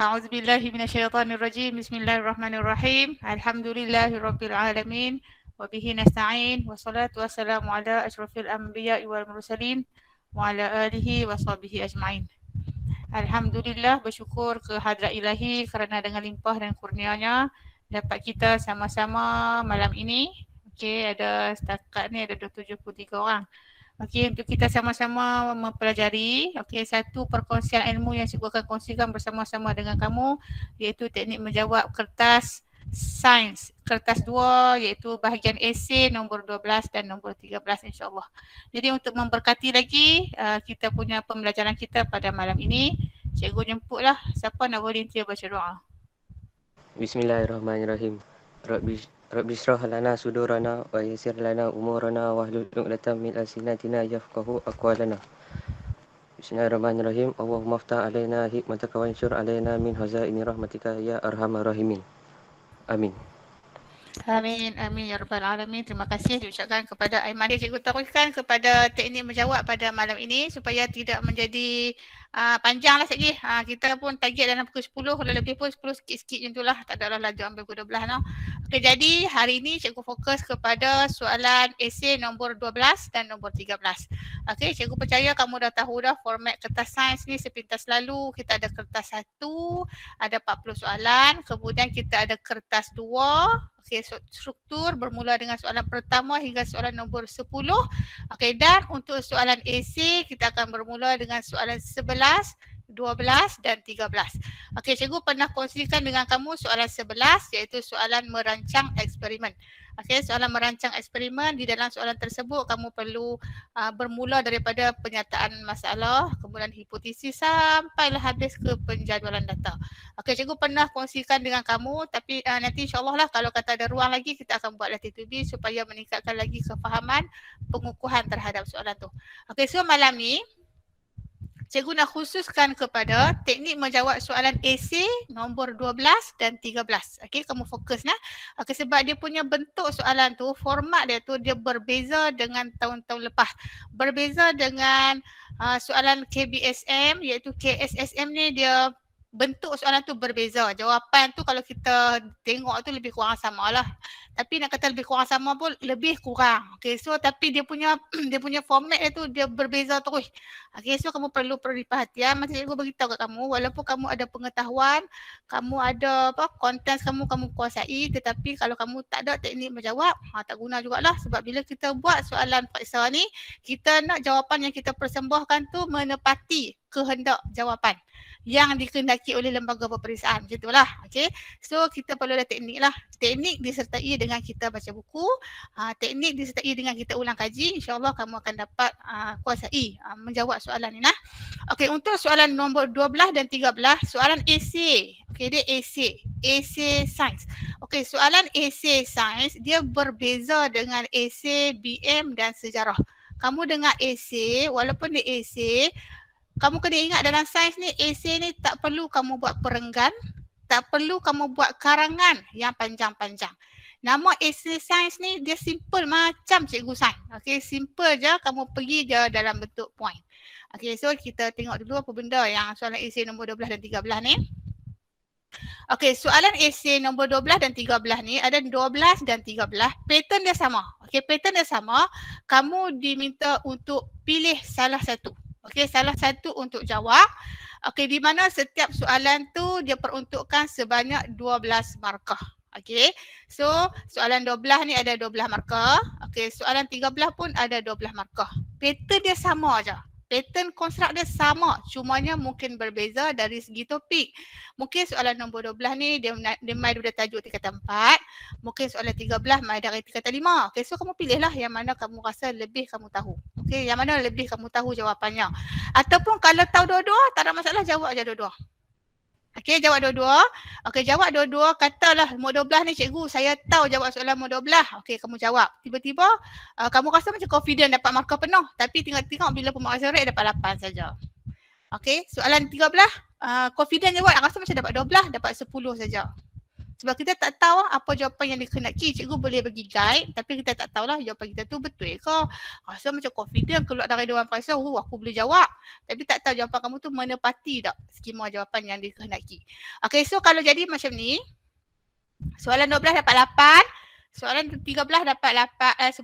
أعوذ بالله من الشيطان الرجيم. بسم الله الرحمن الرحيم. الحمد لله رب العالمين وبه نستعين والصلاة والسلام على أشرف الأنبياء والمرسلين وعلى آله وصحبه أجمعين. Alhamdulillah, bersyukur ke hadrat ilahi kerana dengan limpah dan kurnianya dapat kita sama-sama malam ini. Okey, ada setakat ni ada 73 orang. Okey, untuk kita sama-sama mempelajari, okey, satu perkongsian ilmu yang cikgu akan kongsikan bersama-sama dengan kamu iaitu teknik menjawab kertas sains, kertas 2 iaitu bahagian esei nombor 12 dan nombor 13 insya-Allah. Jadi untuk memberkati lagi kita punya pembelajaran kita pada malam ini, cikgu jemputlah siapa nak volunteer baca doa. Bismillahirrahmanirrahim. Rabbi shrah lana sudurana wa yassir lana umurana wahlul 'uqdatam min alsinatina yafqahu aqwalana. Bismillahirrahmanirrahim. Allahumma aftah alaina hikmataka wa anshur alaina min hazaini rahmatika ya arhamar rahimin. Amin. Amin, amin ya rabbal alamin. Terima kasih diucapkan kepada Aiman. Cikgu teruskan kepada teknik menjawab pada malam ini supaya tidak menjadi panjanglah sikit. Kita pun target dalam pukul 10, kalau lebih pun 10 sikit-sikit macam itulah. Tak adalah laju ambil pukul 12 no. Okey, jadi hari ini cikgu fokus kepada soalan esei nombor 12 dan nombor 13. Okey, cikgu percaya kamu dah tahu dah format kertas sains ni sepintas lalu. Kita ada kertas 1, ada 40 soalan. Kemudian kita ada kertas 2. Okey, struktur bermula dengan soalan pertama hingga soalan nombor 10. Okey, dan untuk soalan esei kita akan bermula dengan soalan 11, 12 dan 13. Okey, cikgu pernah kongsikan dengan kamu soalan 11 iaitu soalan merancang eksperimen. Okey, soalan merancang eksperimen, di dalam soalan tersebut kamu perlu bermula daripada penyataan masalah, kemudian hipotesis sampailah habis ke penjadualan data. Okey, cikgu pernah kongsikan dengan kamu tapi nanti insyaAllah lah kalau kata ada ruang lagi kita akan buat latih 2B supaya meningkatkan lagi kefahaman pengukuhan terhadap soalan tu. Okey, so malam ni cikgu nak khususkan kepada teknik menjawab soalan esei nombor 12 dan 13. Okey, kamu fokus nah. Okey, sebab dia punya bentuk soalan tu, format dia tu dia berbeza dengan tahun-tahun lepas. Berbeza dengan soalan KBSM iaitu KSSM ni dia bentuk soalan tu berbeza. Jawapan tu kalau kita tengok tu lebih kurang sama lah. Tapi nak kata lebih kurang sama pun lebih kurang. Okay, so tapi dia punya format dia tu dia berbeza terus. Okay, so kamu perlu perhatian. Macam cikgu beritahu kat kamu, walaupun kamu ada pengetahuan, kamu ada konten kamu kuasai, tetapi kalau kamu tak ada teknik menjawab, tak guna jugalah. Sebab bila kita buat soalan periksa ni, kita nak jawapan yang kita persembahkan tu menepati kehendak jawapan yang dikehendaki oleh lembaga peperiksaan. Macam itulah. Okay. So kita perlu ada teknik lah. Teknik disertai dengan kita baca buku. Teknik disertai dengan kita ulang kaji. InsyaAllah kamu akan dapat kuasai menjawab soalan ni lah. Okay, untuk soalan nombor 12 dan 13, soalan esei. Okay, dia esei. Esei sains. Okay, soalan esei sains dia berbeza dengan esei BM dan sejarah. Kamu dengar esei, walaupun dia esei, kamu kena ingat dalam sains ni, esei ni tak perlu kamu buat perenggan, tak perlu kamu buat karangan yang panjang-panjang. Nama esei sains ni dia simple macam cikgu sains. Okey, simple je, kamu pergi je dalam bentuk point. Okey, so kita tengok dulu apa benda yang soalan esei nombor 12 dan 13 ni. Okey, soalan esei nombor 12 dan 13 ni ada 12 dan 13, pattern dia sama. Okey, pattern dia sama. Kamu diminta untuk pilih salah satu. Okey, salah satu untuk jawab. Okey, di mana setiap soalan tu dia peruntukkan sebanyak 12 markah. Okey, so soalan 12 ni ada 12 markah. Okey, soalan 13 pun ada 12 markah. Pattern dia sama aja. Pattern konstruk dia sama, cumanya mungkin berbeza dari segi topik. Mungkin soalan nombor 12 ni dia mai daripada tajuk tingkatan 4. Mungkin soalan 13 mai dari tingkatan 5. Okey, so kamu pilihlah yang mana kamu rasa lebih kamu tahu. Okey, yang mana lebih kamu tahu jawapannya. Ataupun kalau tahu dua-dua, tak ada masalah, jawab aja dua-dua. Okey, jawab dua-dua. Okey, jawab dua-dua. Katalah nombor 12 ni cikgu, saya tahu jawab soalan nombor 12. Okey, kamu jawab. Tiba-tiba kamu rasa macam confident dapat markah penuh. Tapi tengok bila pemaksa rate dapat 8 saja. Okey, soalan 13, confident jawab, rasa macam dapat 12, dapat 10 saja. Sebab kita tak tahu apa jawapan yang dikehendaki. Cikgu boleh bagi guide tapi kita tak tahulah jawapan kita tu betul ke. Rasa macam confident keluar dari dewan periksa, aku boleh jawab. Tapi tak tahu jawapan kamu tu menepati tak skema jawapan yang dikehendaki. Okay, so kalau jadi macam ni, soalan 12 dapat 8, soalan 13 dapat 10.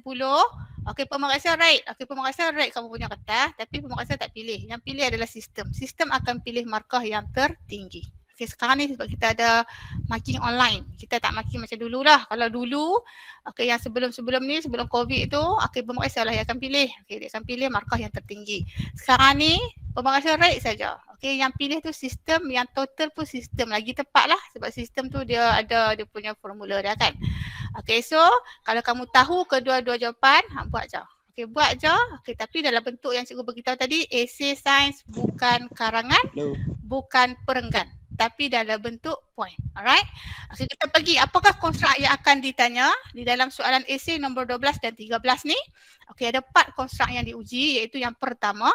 Okey, pemeriksa right. Okey, pemeriksa right kamu punya kertas, tapi pemeriksa tak pilih. Yang pilih adalah sistem. Sistem akan pilih markah yang tertinggi. Okey, sekarang ni sebab kita ada marking online. Kita tak marking macam dululah. Kalau dulu, okey, yang sebelum-sebelum ni, sebelum COVID tu, okey, pemeriksa lah yang akan pilih. Okey, dia akan pilih markah yang tertinggi. Sekarang ni, pemeriksa right saja. Okey, yang pilih tu sistem, yang total pun sistem. Lagi tepat lah sebab sistem tu dia ada dia punya formula dia kan. Okey, so kalau kamu tahu kedua-dua jawapan, buat je. Okey, buat je. Okey, tapi dalam bentuk yang cikgu beritahu tadi, esei sains bukan karangan, bukan perenggan, tapi dalam bentuk point. Alright? Okey, kita pergi. Apakah konstruk yang akan ditanya di dalam soalan esei nombor 12 dan 13 ni? Okey, ada 4 konstruk yang diuji, iaitu yang pertama,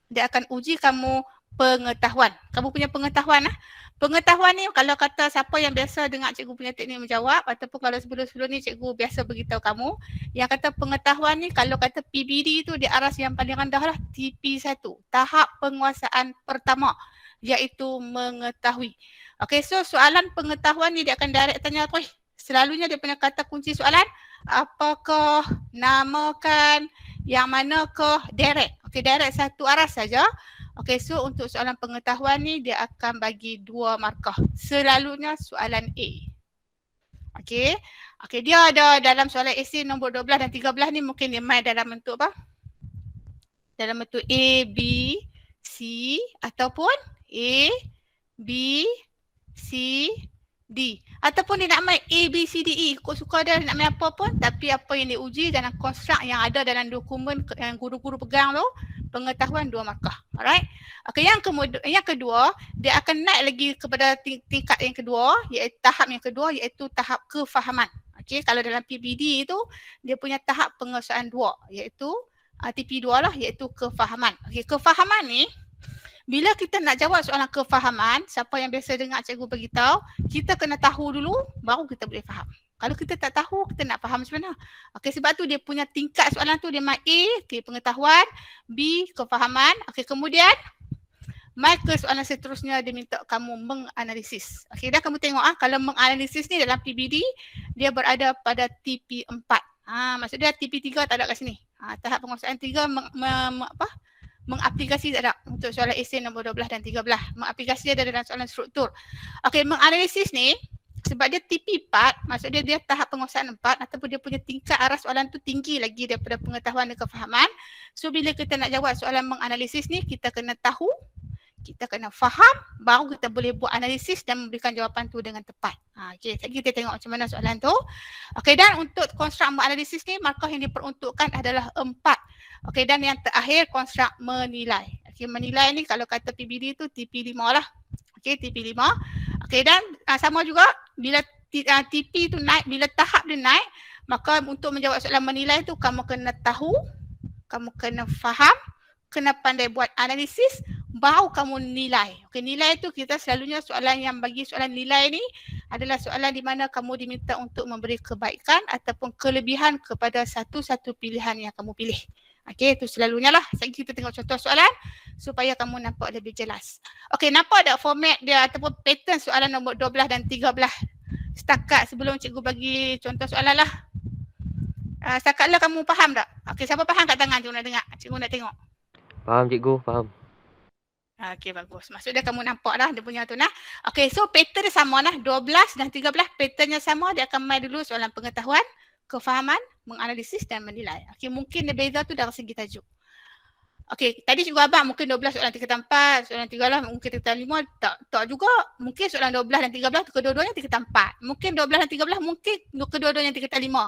dia akan uji kamu pengetahuan. Kamu punya pengetahuan lah. Pengetahuan ni kalau kata siapa yang biasa dengar cikgu punya teknik menjawab ataupun kalau sebelum-sebelum ni cikgu biasa beritahu kamu, yang kata pengetahuan ni kalau kata PBD tu di aras yang paling rendah lah TP1, tahap penguasaan pertama, iaitu mengetahui. Okey, so soalan pengetahuan ni dia akan direct tanya tu. Selalunya dia punya kata kunci soalan, apakah, namakan, yang manakah, direct. Okey, direct satu aras saja. Okey, so untuk soalan pengetahuan ni dia akan bagi 2 markah. Selalunya soalan A. Okey. Okey, dia ada dalam soalan esei nombor 12 dan 13 ni mungkin dia main dalam bentuk apa? Dalam bentuk A, B, C ataupun A, B, C, D. Ataupun dia nak main A, B, C, D, E. Ikut suka dia nak main apa pun. Tapi apa yang diuji dalam konstruk yang ada dalam dokumen yang guru-guru pegang tu, pengetahuan 2 markah. Alright. Okay, yang kedua, dia akan naik lagi kepada tingkat yang kedua, iaitu tahap yang kedua, iaitu tahap kefahaman. Okay, kalau dalam PBD itu, dia punya tahap penguasaan 2, iaitu TP2 lah, iaitu kefahaman. Okay, kefahaman ni, bila kita nak jawab soalan kefahaman, siapa yang biasa dengar cikgu beritahu, kita kena tahu dulu, baru kita boleh faham. Kalau kita tak tahu, kita nak faham macam mana? Okey, sebab tu dia punya tingkat soalan tu dia mai A, okay, pengetahuan, B, kefahaman. Okey, kemudian mai ke soalan seterusnya dia minta kamu menganalisis. Okey, dah kamu tengok kalau menganalisis ni dalam PBD dia berada pada TP4. Maksud dia TP3 tak ada kat sini. Tahap penguasaan 3 mengaplikasi tak ada untuk soalan esei nombor 12 dan 13. Mengaplikasi ada dalam soalan struktur. Okey, menganalisis ni sebab dia TP4, maksud dia tahap penguasaan 4 ataupun dia punya tingkat arah soalan tu tinggi lagi daripada pengetahuan dan kefahaman. So bila kita nak jawab soalan menganalisis ni, kita kena tahu, kita kena faham, baru kita boleh buat analisis dan memberikan jawapan tu dengan tepat. Okey, lagi kita tengok macam mana soalan tu. Okey, dan untuk konstruk menganalisis ni, markah yang diperuntukkan adalah 4. Okey, dan yang terakhir konstruk menilai. Okey, menilai ni kalau kata PBD tu TP5 lah. Okey, TP5. Okey, dan sama juga bila TP tu naik, bila tahap dia naik, maka untuk menjawab soalan menilai tu kamu kena tahu, kamu kena faham, kena pandai buat analisis, baru kamu nilai. Okey, nilai tu kita selalunya soalan yang bagi soalan nilai ni adalah soalan di mana kamu diminta untuk memberi kebaikan ataupun kelebihan kepada satu-satu pilihan yang kamu pilih. Okey, itu selalunya lah. Sekejap kita tengok contoh soalan supaya kamu nampak lebih jelas. Okey, nampak tak format dia ataupun pattern soalan nombor 12 dan 13 setakat sebelum cikgu bagi contoh soalan lah. Setakatlah kamu faham tak? Okey, siapa faham kat tangan cikgu nak dengar? Cikgu nak tengok. Faham cikgu, faham. Okey, bagus. Maksudnya kamu nampak dah dia punya tu nah. Okey, so pattern dia sama lah. 12 dan 13 patternnya sama. Dia akan main dulu soalan pengetahuan, kefahaman, menganalisis dan menilai. Okey, mungkin dia beza tu dari segi tajuk. Okey, tadi cikgu abang mungkin 12 soalan tingkatan 4, soalan 13 mungkin tingkatan 5, tak juga. Mungkin soalan 12 dan 13 kedua-duanya tingkatan 4. Mungkin 12 dan 13 mungkin kedua-duanya tingkatan 5.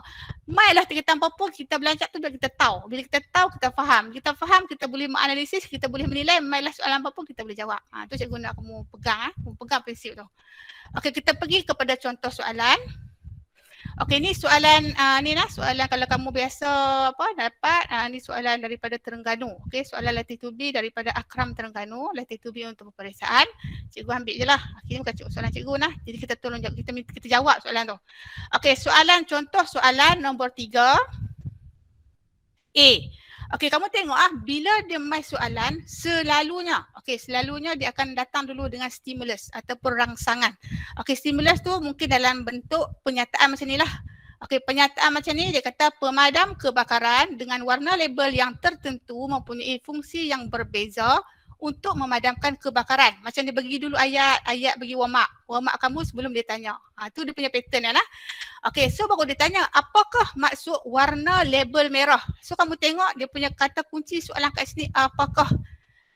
Mailah tingkatan apa pun kita belajar tu biar kita tahu. Bila kita tahu, kita faham. Kita faham, kita boleh menganalisis, kita boleh menilai, mailah soalan apa pun kita boleh jawab. Tu cikgu nak kamu pegang kamu pegang prinsip tu. Okey, kita pergi kepada contoh soalan. Okey, ni soalan ni lah soalan kalau kamu biasa dapat ni soalan daripada Terengganu. Okey, soalan latih tubi daripada Akram Terengganu, latih tubi untuk peperiksaan. Cikgu ambil je lah. Ini bukan soalan cikgu lah. Jadi kita tolong jawab, kita jawab soalan tu. Okey, contoh soalan nombor 3. A. Okey, kamu tengok bila dia mai soalan selalunya dia akan datang dulu dengan stimulus ataupun rangsangan. Okey, stimulus tu mungkin dalam bentuk penyataan macam ni lah. Okey, penyataan macam ni dia kata pemadam kebakaran dengan warna label yang tertentu mempunyai fungsi yang berbeza untuk memadamkan kebakaran. Macam dia bagi dulu ayat bagi warm up kamu sebelum dia tanya. Tu dia punya pattern lah. Okey, so baru dia tanya apakah maksud warna label merah. So kamu tengok dia punya kata kunci soalan kat sini apakah.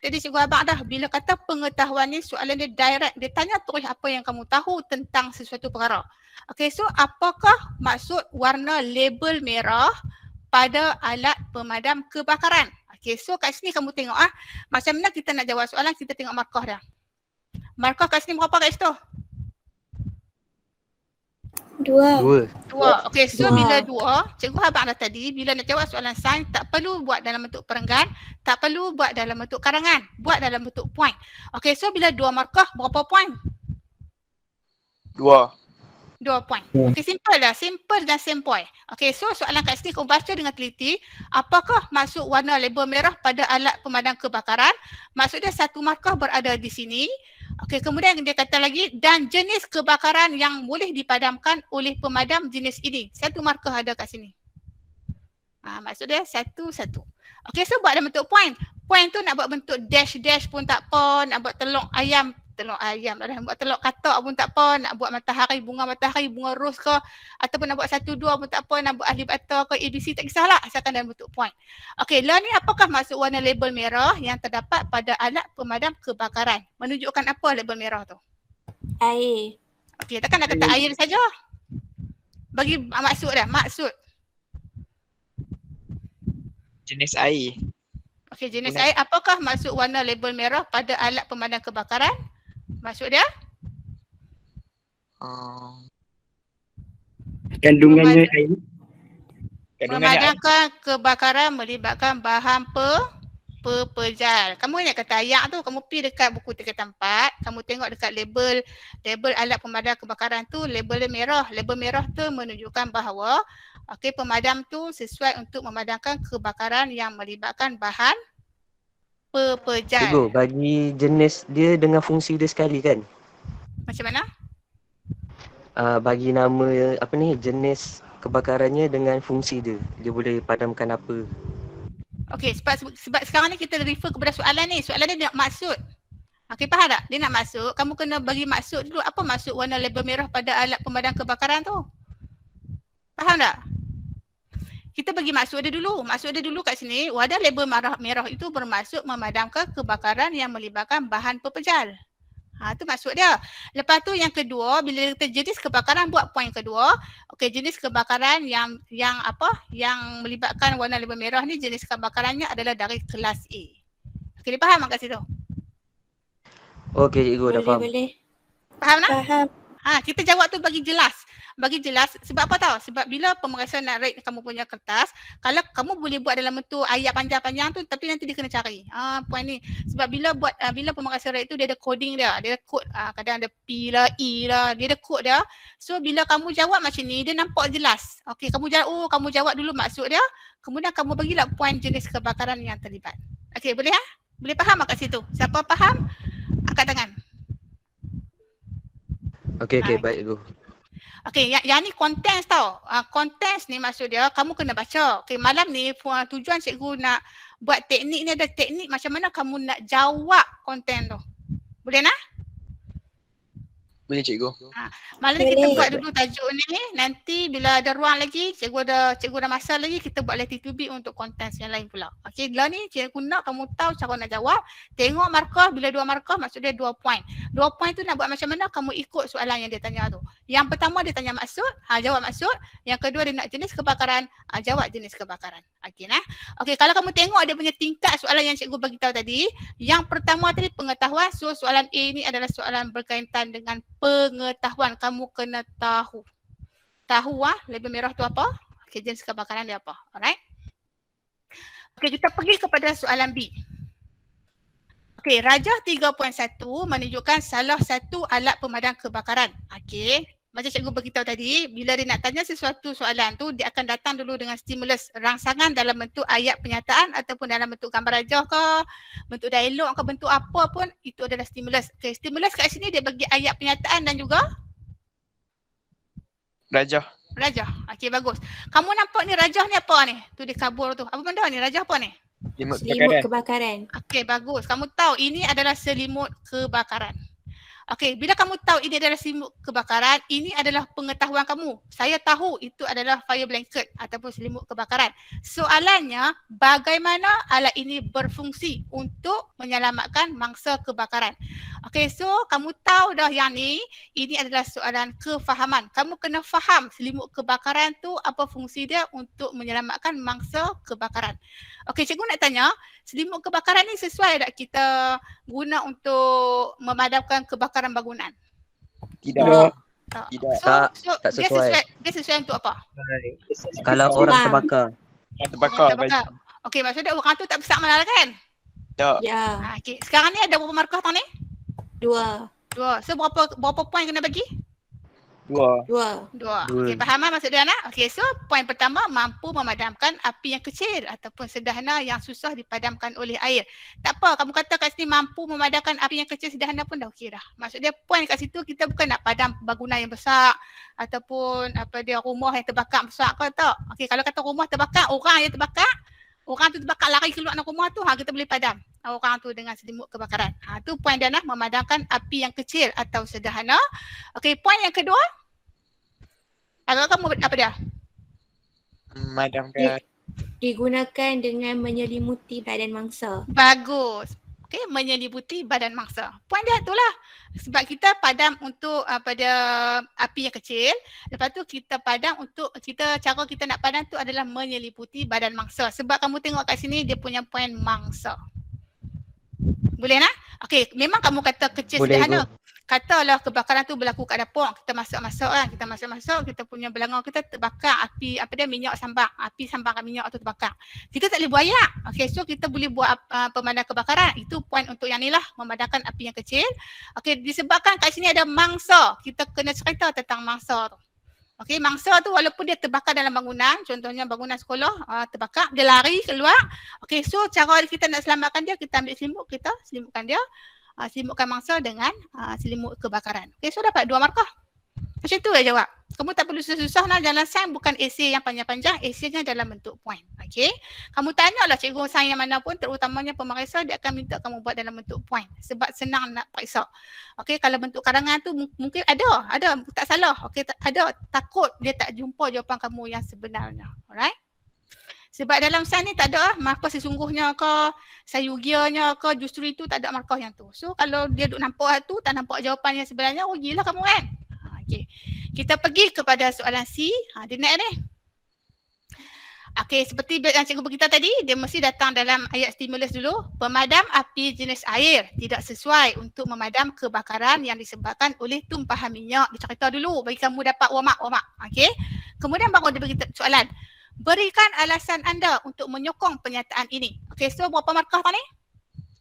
Jadi cikgu abang dah bila kata pengetahuan ni soalan dia direct, dia tanya terus apa yang kamu tahu tentang sesuatu perkara. Okey, so apakah maksud warna label merah pada alat pemadam kebakaran? Okey, so kat sini kamu tengok macam mana kita nak jawab soalan, kita tengok markah dia. Markah kat sini berapa kat situ? 2. Okey, so bila 2, cikgu abang dah tadi bila nak jawab soalan sains tak perlu buat dalam bentuk perenggan, tak perlu buat dalam bentuk karangan, buat dalam bentuk point. Okey, so bila 2 markah berapa point? 2 point. Okey, simple dan same point. Okey, so soalan kat sini kau baca dengan teliti, apakah maksud warna label merah pada alat pemadam kebakaran? Maksudnya 1 markah berada di sini. Okey, kemudian dia kata lagi dan jenis kebakaran yang boleh dipadamkan oleh pemadam jenis ini. 1 markah ada kat sini. Maksudnya 1. Okey, so buat dalam bentuk point. Point tu nak buat bentuk dash pun tak apa, nak buat telur ayam lah, buat telur katak pun tak apa, nak buat bunga matahari, bunga ros ke, ataupun nak buat 1, 2 pun tak apa, nak buat ahli bata ke, ABC tak kisahlah, asalkan dalam bentuk point. Okey, lah ni apakah maksud warna label merah yang terdapat pada alat pemadam kebakaran? Menunjukkan apa label merah tu? Air. Okey, takkan nak kata air saja. Bagi maksud dah, maksud. jenis air. Okey, jenis air. Apakah maksud warna label merah pada alat pemadam kebakaran? Maksud dia? Kandungannya air. Memadamkan kebakaran melibatkan bahan pepejal. Kamu ingat kata ayak tu, kamu pergi dekat buku 3 tempat, kamu tengok dekat label alat pemadam kebakaran tu, label dia merah. Label merah tu menunjukkan bahawa pemadam tu sesuai untuk memadamkan kebakaran yang melibatkan bahan pepejal. Cikgu, bagi jenis dia dengan fungsi dia sekali kan? Macam mana? Bagi nama jenis kebakarannya dengan fungsi dia. Dia boleh padamkan apa. Okey, sebab sekarang ni kita refer kepada soalan ni. Soalan dia nak maksud. Okey, faham tak? Dia nak maksud, kamu kena bagi maksud dulu. Apa maksud warna label merah pada alat pemadam kebakaran tu? Faham tak? Kita bagi maksud dia dulu. Maksud dia dulu kat sini, warna label merah itu bermaksud memadamkan kebakaran yang melibatkan bahan pepejal. Itu maksud dia. Lepas tu yang kedua, bila kita jenis kebakaran, buat poin kedua. Okey, jenis kebakaran yang melibatkan warna label merah ni, jenis kebakarannya adalah dari kelas A. Okey, dia faham kat situ? Okey, cikgu dah faham. Boleh. Faham tak? Faham. Kita jawab tu bagi jelas. Sebab apa tahu? Sebab bila pemeriksaan nak rate kamu punya kertas, kalau kamu boleh buat dalam bentuk ayat panjang-panjang tu, tapi nanti dia kena cari. Poin ni. Sebab bila pemeriksaan rate tu dia ada coding dia. Dia ada kod, kadang ada P lah, E lah, dia ada kod dia. So bila kamu jawab macam ni, dia nampak jelas. Okey, kamu jawab dulu maksud dia, kemudian kamu bagilah poin jenis kebakaran yang terlibat. Okey, boleh Boleh faham kat situ? Siapa faham? Angkat tangan. Okey, baik cikgu. Okey, yang ni kontens tau. Kontens ni maksud dia kamu kena baca. Okey, malam ni tujuan cikgu nak buat teknik ni, ada teknik macam mana kamu nak jawab konten tu. Boleh nak? Boleh cikgu. Malam ni kita buat dulu tajuk ni. Nanti bila ada ruang lagi, cikgu dah masa lagi, kita buat latih tubi untuk konten yang lain pula. Okey, lah ni cikgu nak kamu tahu cara nak jawab. Tengok markah, bila 2 markah maksud dia 2 point. 2 point tu nak buat macam mana, kamu ikut soalan yang dia tanya tu. Yang pertama dia tanya maksud, jawab maksud. Yang kedua dia nak jenis kebakaran, jawab jenis kebakaran. Okey nah. Okey, kalau kamu tengok dia punya tingkat soalan yang cikgu bagi tahu tadi, yang pertama tadi pengetahuan. So soalan A ni adalah soalan berkaitan dengan pengetahuan, kamu kena tahu. tahu label merah tu apa? Okey, jenis kebakaran dia apa? Alright. Okey, kita pergi kepada soalan B. Okey, rajah 3.1 menunjukkan salah satu alat pemadam kebakaran. Okey, macam cikgu beritahu tadi, bila dia nak tanya sesuatu soalan tu, dia akan datang dulu dengan stimulus rangsangan dalam bentuk ayat penyataan ataupun dalam bentuk gambar rajah ke, bentuk dialog ke, bentuk apa pun, itu adalah stimulus. Okey, stimulus kat sini dia bagi ayat penyataan dan juga Rajah. rajah. Okey, bagus. Kamu nampak ni rajah ni apa ni? Tu dia kabur tu. Apa benda ni? Rajah apa ni? Selimut Selimut kebakaran. kebakaran. Okey, bagus. Kamu tahu ini adalah selimut kebakaran. Okey, bila kamu tahu ini adalah selimut kebakaran, ini adalah pengetahuan kamu. Saya tahu itu adalah fire blanket ataupun selimut kebakaran. Soalannya, bagaimana alat ini berfungsi untuk menyelamatkan mangsa kebakaran? Okey, so kamu tahu dah yang ni, ini adalah soalan kefahaman. Kamu kena faham selimut kebakaran tu apa fungsi dia untuk menyelamatkan mangsa kebakaran. Okey, cikgu nak tanya, selimut kebakaran ni sesuai tak kita guna untuk memadamkan kebakaran bangunan? Tidak. Tak. Tidak. Tak dia sesuai. dia sesuai untuk apa? Kalau orang Faham. terbakar. Terbakar. Terbakar. Okey, maksudnya orang tu tak besar mana kan? Tak. Ya. Okey, sekarang ni ada berapa markah tau ni? 2. 2. So berapa poin kena bagi? 2. 2. 2. Dua. Okey, faham maksud dia nak? Okey, so poin pertama mampu memadamkan api yang kecil ataupun sederhana yang susah dipadamkan oleh air. Tak apa, kamu kata kat sini mampu memadamkan api yang kecil sederhana pun dah okey dah. Maksud dia poin kat situ kita bukan nak padam bangunan yang besar ataupun apa dia rumah yang terbakar besar ke tak. Okey, kalau kata rumah terbakar, orang yang terbakar, orang tu terbakar lari keluar dari rumah tu, kita boleh padam orang tu dengan selimut kebakaran. Tu poin dia nak memadamkan api yang kecil atau sederhana. Okey, poin yang kedua, agak kamu apa dia? Memadamkan. Digunakan dengan menyelimuti badan mangsa. Bagus. Okey, menyelimuti badan mangsa. Poin dia itulah. Sebab kita padam untuk pada api yang kecil, lepas tu kita padam untuk cara kita nak padam tu adalah menyelimuti badan mangsa. Sebab kamu tengok kat sini dia punya poin mangsa. Boleh nak? Okey, memang kamu kata kecil Boleh, sederhana. Katalah kebakaran tu berlaku kat dapur, kita masuk-masuk kan, kita masuk-masuk, kita punya belangau kita terbakar api, apa dia, minyak sambang, api sambangkan minyak tu terbakar. Kita tak boleh buat ayak. Okey, so kita boleh buat pemadam kebakaran. Itu poin untuk yang ni lah, memadamkan api yang kecil. Okey, disebabkan kat sini ada mangsa, kita kena cerita tentang mangsa tu. Okey, mangsa tu walaupun dia terbakar dalam bangunan, contohnya bangunan sekolah terbakar, dia lari keluar. Okey, so cara kita nak selamatkan dia, kita ambil selimut, kita selimutkan dia. Selimutkan mangsa dengan selimut kebakaran. Okey, so dapat 2 markah. Macam tu je jawab. Kamu tak perlu susah-susah nak jalan sains, bukan esei yang panjang-panjang, eseinya dalam bentuk poin. Okey. Kamu tanyalah cikgu sains yang mana pun, terutamanya pemeriksa, dia akan minta kamu buat dalam bentuk poin. Sebab senang nak periksa. Okey, kalau bentuk karangan tu mungkin ada tak salah. Okey, ada, takut dia tak jumpa jawapan kamu yang sebenarnya. Alright? Sebab dalam sains ni tak ada markah sesungguhnya ke, sayugianya ke, justru itu tak ada markah yang tu. So kalau dia duk nampak tu, tak nampak jawapan yang sebenarnya, rugilah kamu kan. Okey. Kita pergi kepada soalan C. Dia naik ni. Okey, seperti yang cikgu beritahu tadi, dia mesti datang dalam ayat stimulus dulu. Pemadam api jenis air tidak sesuai untuk memadam kebakaran yang disebabkan oleh tumpahan minyak. Dia cerita dulu bagi kamu dapat warm up. Okey. Kemudian baru dia bagi soalan. Berikan alasan anda untuk menyokong pernyataan ini. Okey, so berapa markah tadi?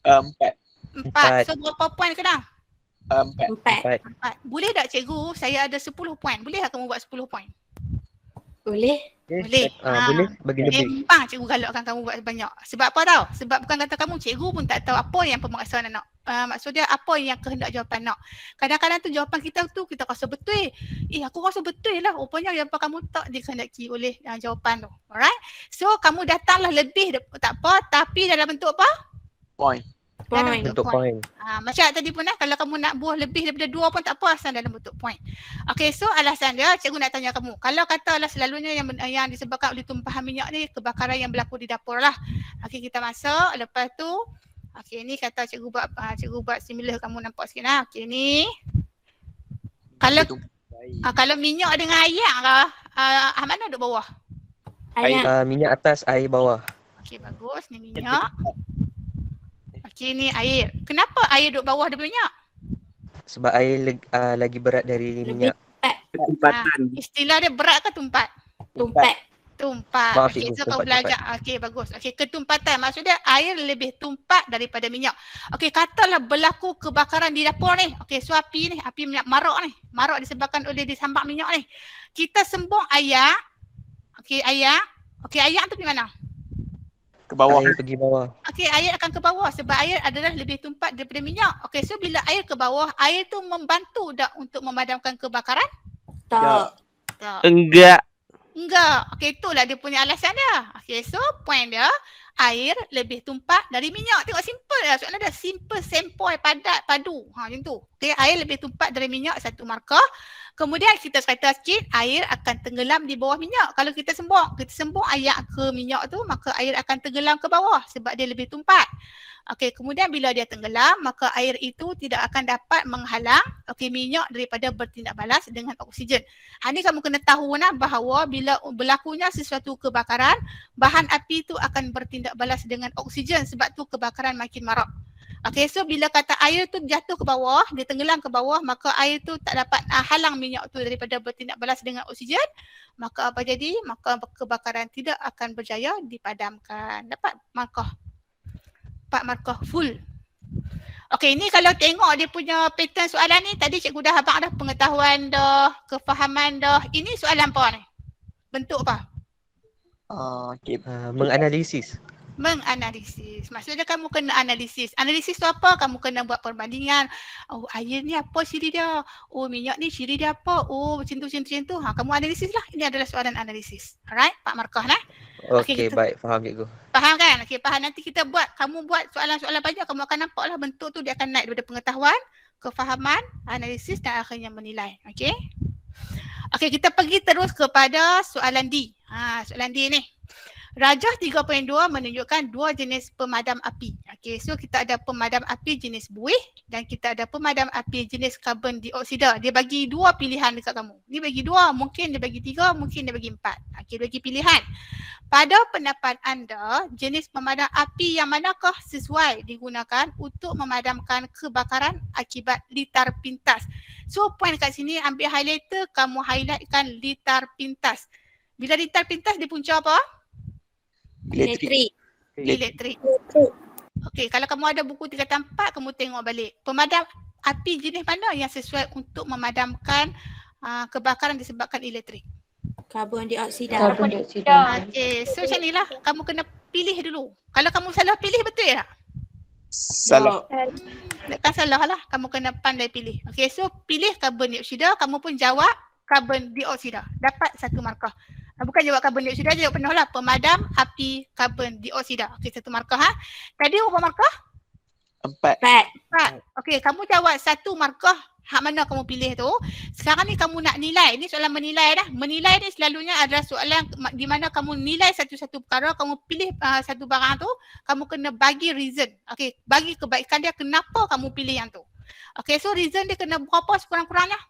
4. So berapa poin kena? 4. 4. 4. Boleh tak cikgu, saya ada 10 poin. Boleh tak kamu buat 10 poin? Boleh. Boleh. Boleh bagi lebih. Memang cikgu galakkan kamu buat banyak. Sebab apa tahu? Sebab bukan kata kamu, cikgu pun tak tahu apa yang pemeriksa nak. Maksud dia apa yang kehendak jawapan nak. Kadang-kadang tu jawapan kita tu kita rasa betul. Aku rasa betul lah. Rupanya jawapan kamu tak dikehendaki oleh jawapan tu. Alright? So kamu datanglah lebih tak apa, tapi dalam bentuk apa? Point. Dalam Point. Bentuk poin. Macam tadi pun kalau kamu nak buah lebih daripada 2 pun tak apa, asal dalam bentuk point. Okey, so alasan dia cikgu nak tanya kamu. Kalau katalah selalunya yang disebabkan oleh tumpahan minyak ni kebakaran yang berlaku di dapur lah. Okey, kita masuk, lepas tu okey ni kata cikgu buat stimulus, kamu nampak sikit lah. Okey ni. Kalau minyak dengan air mana duduk bawah? Anak. Minyak atas, air bawah. Okey, bagus, ni minyak. Okey, ni air. Kenapa air duduk bawah daripada minyak? Sebab air lagi berat dari Lebih minyak. cepat. Ketumpatan. Istilah dia berat ke tumpat? Tumpat. Tumpat. Maaf, Okey, cikgu, so kau tumpat, belajar. Okey, bagus. Okey, ketumpatan. Maksudnya air lebih tumpat daripada minyak. Okey, katalah berlaku kebakaran di dapur ni. Okey, so api minyak marak ni. Marak disebabkan oleh disambak minyak ni. Kita sembung ayak. Okey, ayak. Okey, ayak tu pergi mana? Ke bawah. Air pergi bawah. Okey, air akan ke bawah sebab air adalah lebih tumpat daripada minyak. Okey, so bila air ke bawah, air tu membantu tak untuk memadamkan kebakaran? Tak. Tak. Enggak. Enggak. Okey, itulah dia punya alasan dia. Okey, so point dia, air lebih tumpat dari minyak. Tengok simple lah. Soalan dia simple, sempoi, padat, padu. Macam tu. Okey, air lebih tumpat dari minyak, satu markah. Kemudian kita kata sikit, air akan tenggelam di bawah minyak. Kalau kita sembung air ke minyak tu, maka air akan tenggelam ke bawah sebab dia lebih tumpat. Okey, kemudian bila dia tenggelam, maka air itu tidak akan dapat menghalang minyak daripada bertindak balas dengan oksigen. Ini kamu kena tahu bahawa bila berlakunya sesuatu kebakaran, bahan api itu akan bertindak balas dengan oksigen sebab tu kebakaran makin marak. Okey, so bila kata air tu jatuh ke bawah, dia tenggelam ke bawah, maka air tu tak dapat halang minyak tu daripada bertindak balas dengan oksigen. Maka apa jadi? Maka kebakaran tidak akan berjaya dipadamkan. Dapat markah. 4 markah full. Okey, ni kalau tengok dia punya pattern soalan ni, tadi cikgu dah abang dah pengetahuan dah, kefahaman dah. Ini soalan apa ni? Bentuk apa? Okay. Menganalisis. Menganalisis. Maksudnya kamu kena analisis. Analisis tu apa? Kamu kena buat perbandingan. Oh, air ni apa ciri dia? Oh, minyak ni ciri dia apa? Oh, macam tu. Kamu analisis lah. Ini adalah soalan analisis. Alright? 4 markah lah. Okey, baik. Faham, cikgu. Faham kan? Okey, faham. Nanti kamu buat soalan-soalan banyak, kamu akan nampak lah bentuk tu dia akan naik daripada pengetahuan, kefahaman, analisis dan akhirnya menilai. Okey? Okey, kita pergi terus kepada soalan D. Soalan D ni. Rajah 3.2 menunjukkan 2 jenis pemadam api. Okey, so kita ada pemadam api jenis buih dan kita ada pemadam api jenis karbon dioksida. Dia bagi 2 pilihan dekat kamu. Ni bagi 2, mungkin dia bagi 3, mungkin dia bagi 4. Okey, bagi pilihan. Pada pendapat anda, jenis pemadam api yang manakah sesuai digunakan untuk memadamkan kebakaran akibat litar pintas? So, point kat sini, ambil highlighter, kamu highlightkan litar pintas. Bila litar pintas, dia punca apa? Elektrik. Elektrik. Okey, kalau kamu ada buku tingkatan 4, kamu tengok balik. Pemadam api jenis mana yang sesuai untuk memadamkan kebakaran disebabkan elektrik? Karbon dioksida. Okey, so macam ni lah. Kamu kena pilih dulu. Kalau kamu salah pilih, betul tak? Salah. Takkan salah lah. Kamu kena pandai pilih. Okey, so pilih karbon dioksida, kamu pun jawab karbon dioksida. Dapat 1 markah. Bukan jawab karbon dioksida, jawab penuh lah. Pemadam api karbon dioksida. Okey, 1 markah. Tadi berapa markah? 4. 4. Okey, kamu jawab 1 markah. Hak mana kamu pilih tu. Sekarang ni kamu nak nilai. Ini soalan menilai dah. Menilai ni selalunya adalah soalan di mana kamu nilai satu-satu perkara. Kamu pilih satu barang tu. Kamu kena bagi reason. Okey, bagi kebaikan dia kenapa kamu pilih yang tu. Okey, so reason dia kena berapa sekurang-kurangnya?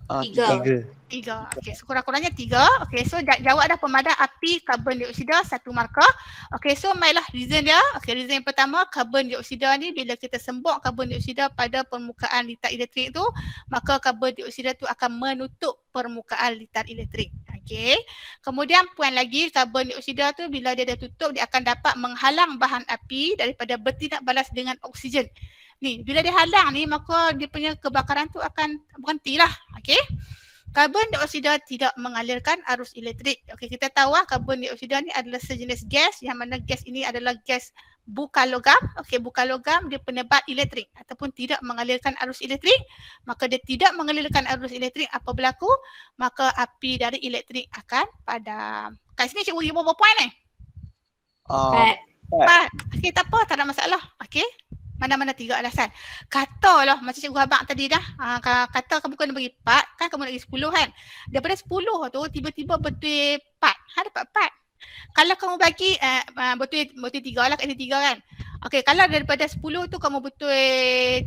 3. 3. Okey, sekurang-kurangnya 3. Okey, so jawab dah pemadam api karbon dioksida 1 markah. Okey, so mainlah reason dia. Okey, reason yang pertama, karbon dioksida ni bila kita sembok karbon dioksida pada permukaan litar elektrik tu, maka karbon dioksida tu akan menutup permukaan litar elektrik. Okey. Kemudian poin lagi, karbon dioksida tu bila dia dah tutup, dia akan dapat menghalang bahan api daripada bertindak balas dengan oksigen. Ni, bila dia halang ni, maka dia punya kebakaran tu akan berhentilah. Okey. Karbon dioksida tidak mengalirkan arus elektrik. Okey, kita tahu karbon dioksida ni adalah sejenis gas yang mana gas ini adalah gas bukan logam. Okey, bukan logam, dia penebat elektrik ataupun tidak mengalirkan arus elektrik. Maka dia tidak mengalirkan arus elektrik, apa berlaku? Maka api dari elektrik akan padam. Kat sini cikgu bagi berapa poin ni? 4. Okey, tak apa, tak ada masalah. Okey. Mana-mana 3 alasan. Katalah macam cikgu abang tadi dah. Kata kamu kena bagi 4, kan kamu nak bagi 10 kan. Daripada 10 tu tiba-tiba betul 4. Dapat 4. Kalau kamu bagi betul 3 lah, kat sini 3 kan. Okey, kalau daripada 10 tu kamu betul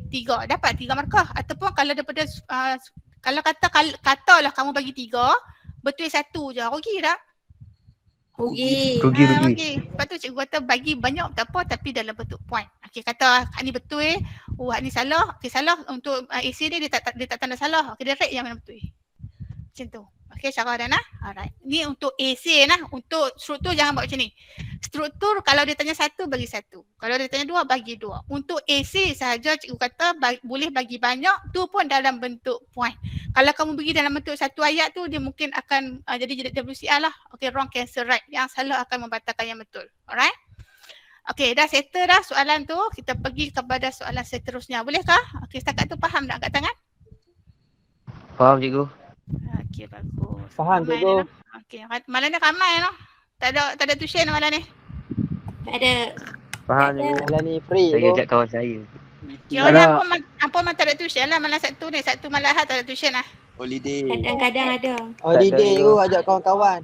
3, dapat 3 markah. Ataupun kalau daripada kalau katalah kamu bagi 3, betul 1 je. Rugi tak? Rugi. Lepas tu cikgu kata bagi banyak tak apa tapi dalam bentuk point. Okey, kata hak ni betul, hak ni salah. Okey, salah untuk AC ni dia tak tanda salah. Okey, dia rate yang mana betul. Macam tu. Okay, Syarah dan Nah. Alright. Ni untuk AC nah. Untuk struktur jangan buat macam ni. Struktur kalau dia tanya 1 bagi 1. Kalau dia tanya 2 bagi 2. Untuk AC sahaja cikgu kata boleh bagi banyak tu pun dalam bentuk point. Kalau kamu bagi dalam bentuk satu ayat tu dia mungkin akan jadi WCR lah. Okay, wrong cancel right. Yang salah akan membatalkan yang betul. Alright. Okay, dah settle dah soalan tu. Kita pergi kepada soalan seterusnya. Bolehkah? Okay, setakat tu faham tak angkat tangan? Faham cikgu? Okey, bagus. Faham, Ramai cikgu. ni, noh. Okey, malam ni ramai noh. Tak ada tuition malam ni. Tak ada. Faham Tak ada. cikgu? Malam ni free Saya tu. ajak kawan saya. Kiranya apa tak ada tuition lah malam Sabtu ni. Sabtu malam Ahad tak ada tuition lah. Holiday. Kadang-kadang ada. Holiday tu ajak kawan-kawan.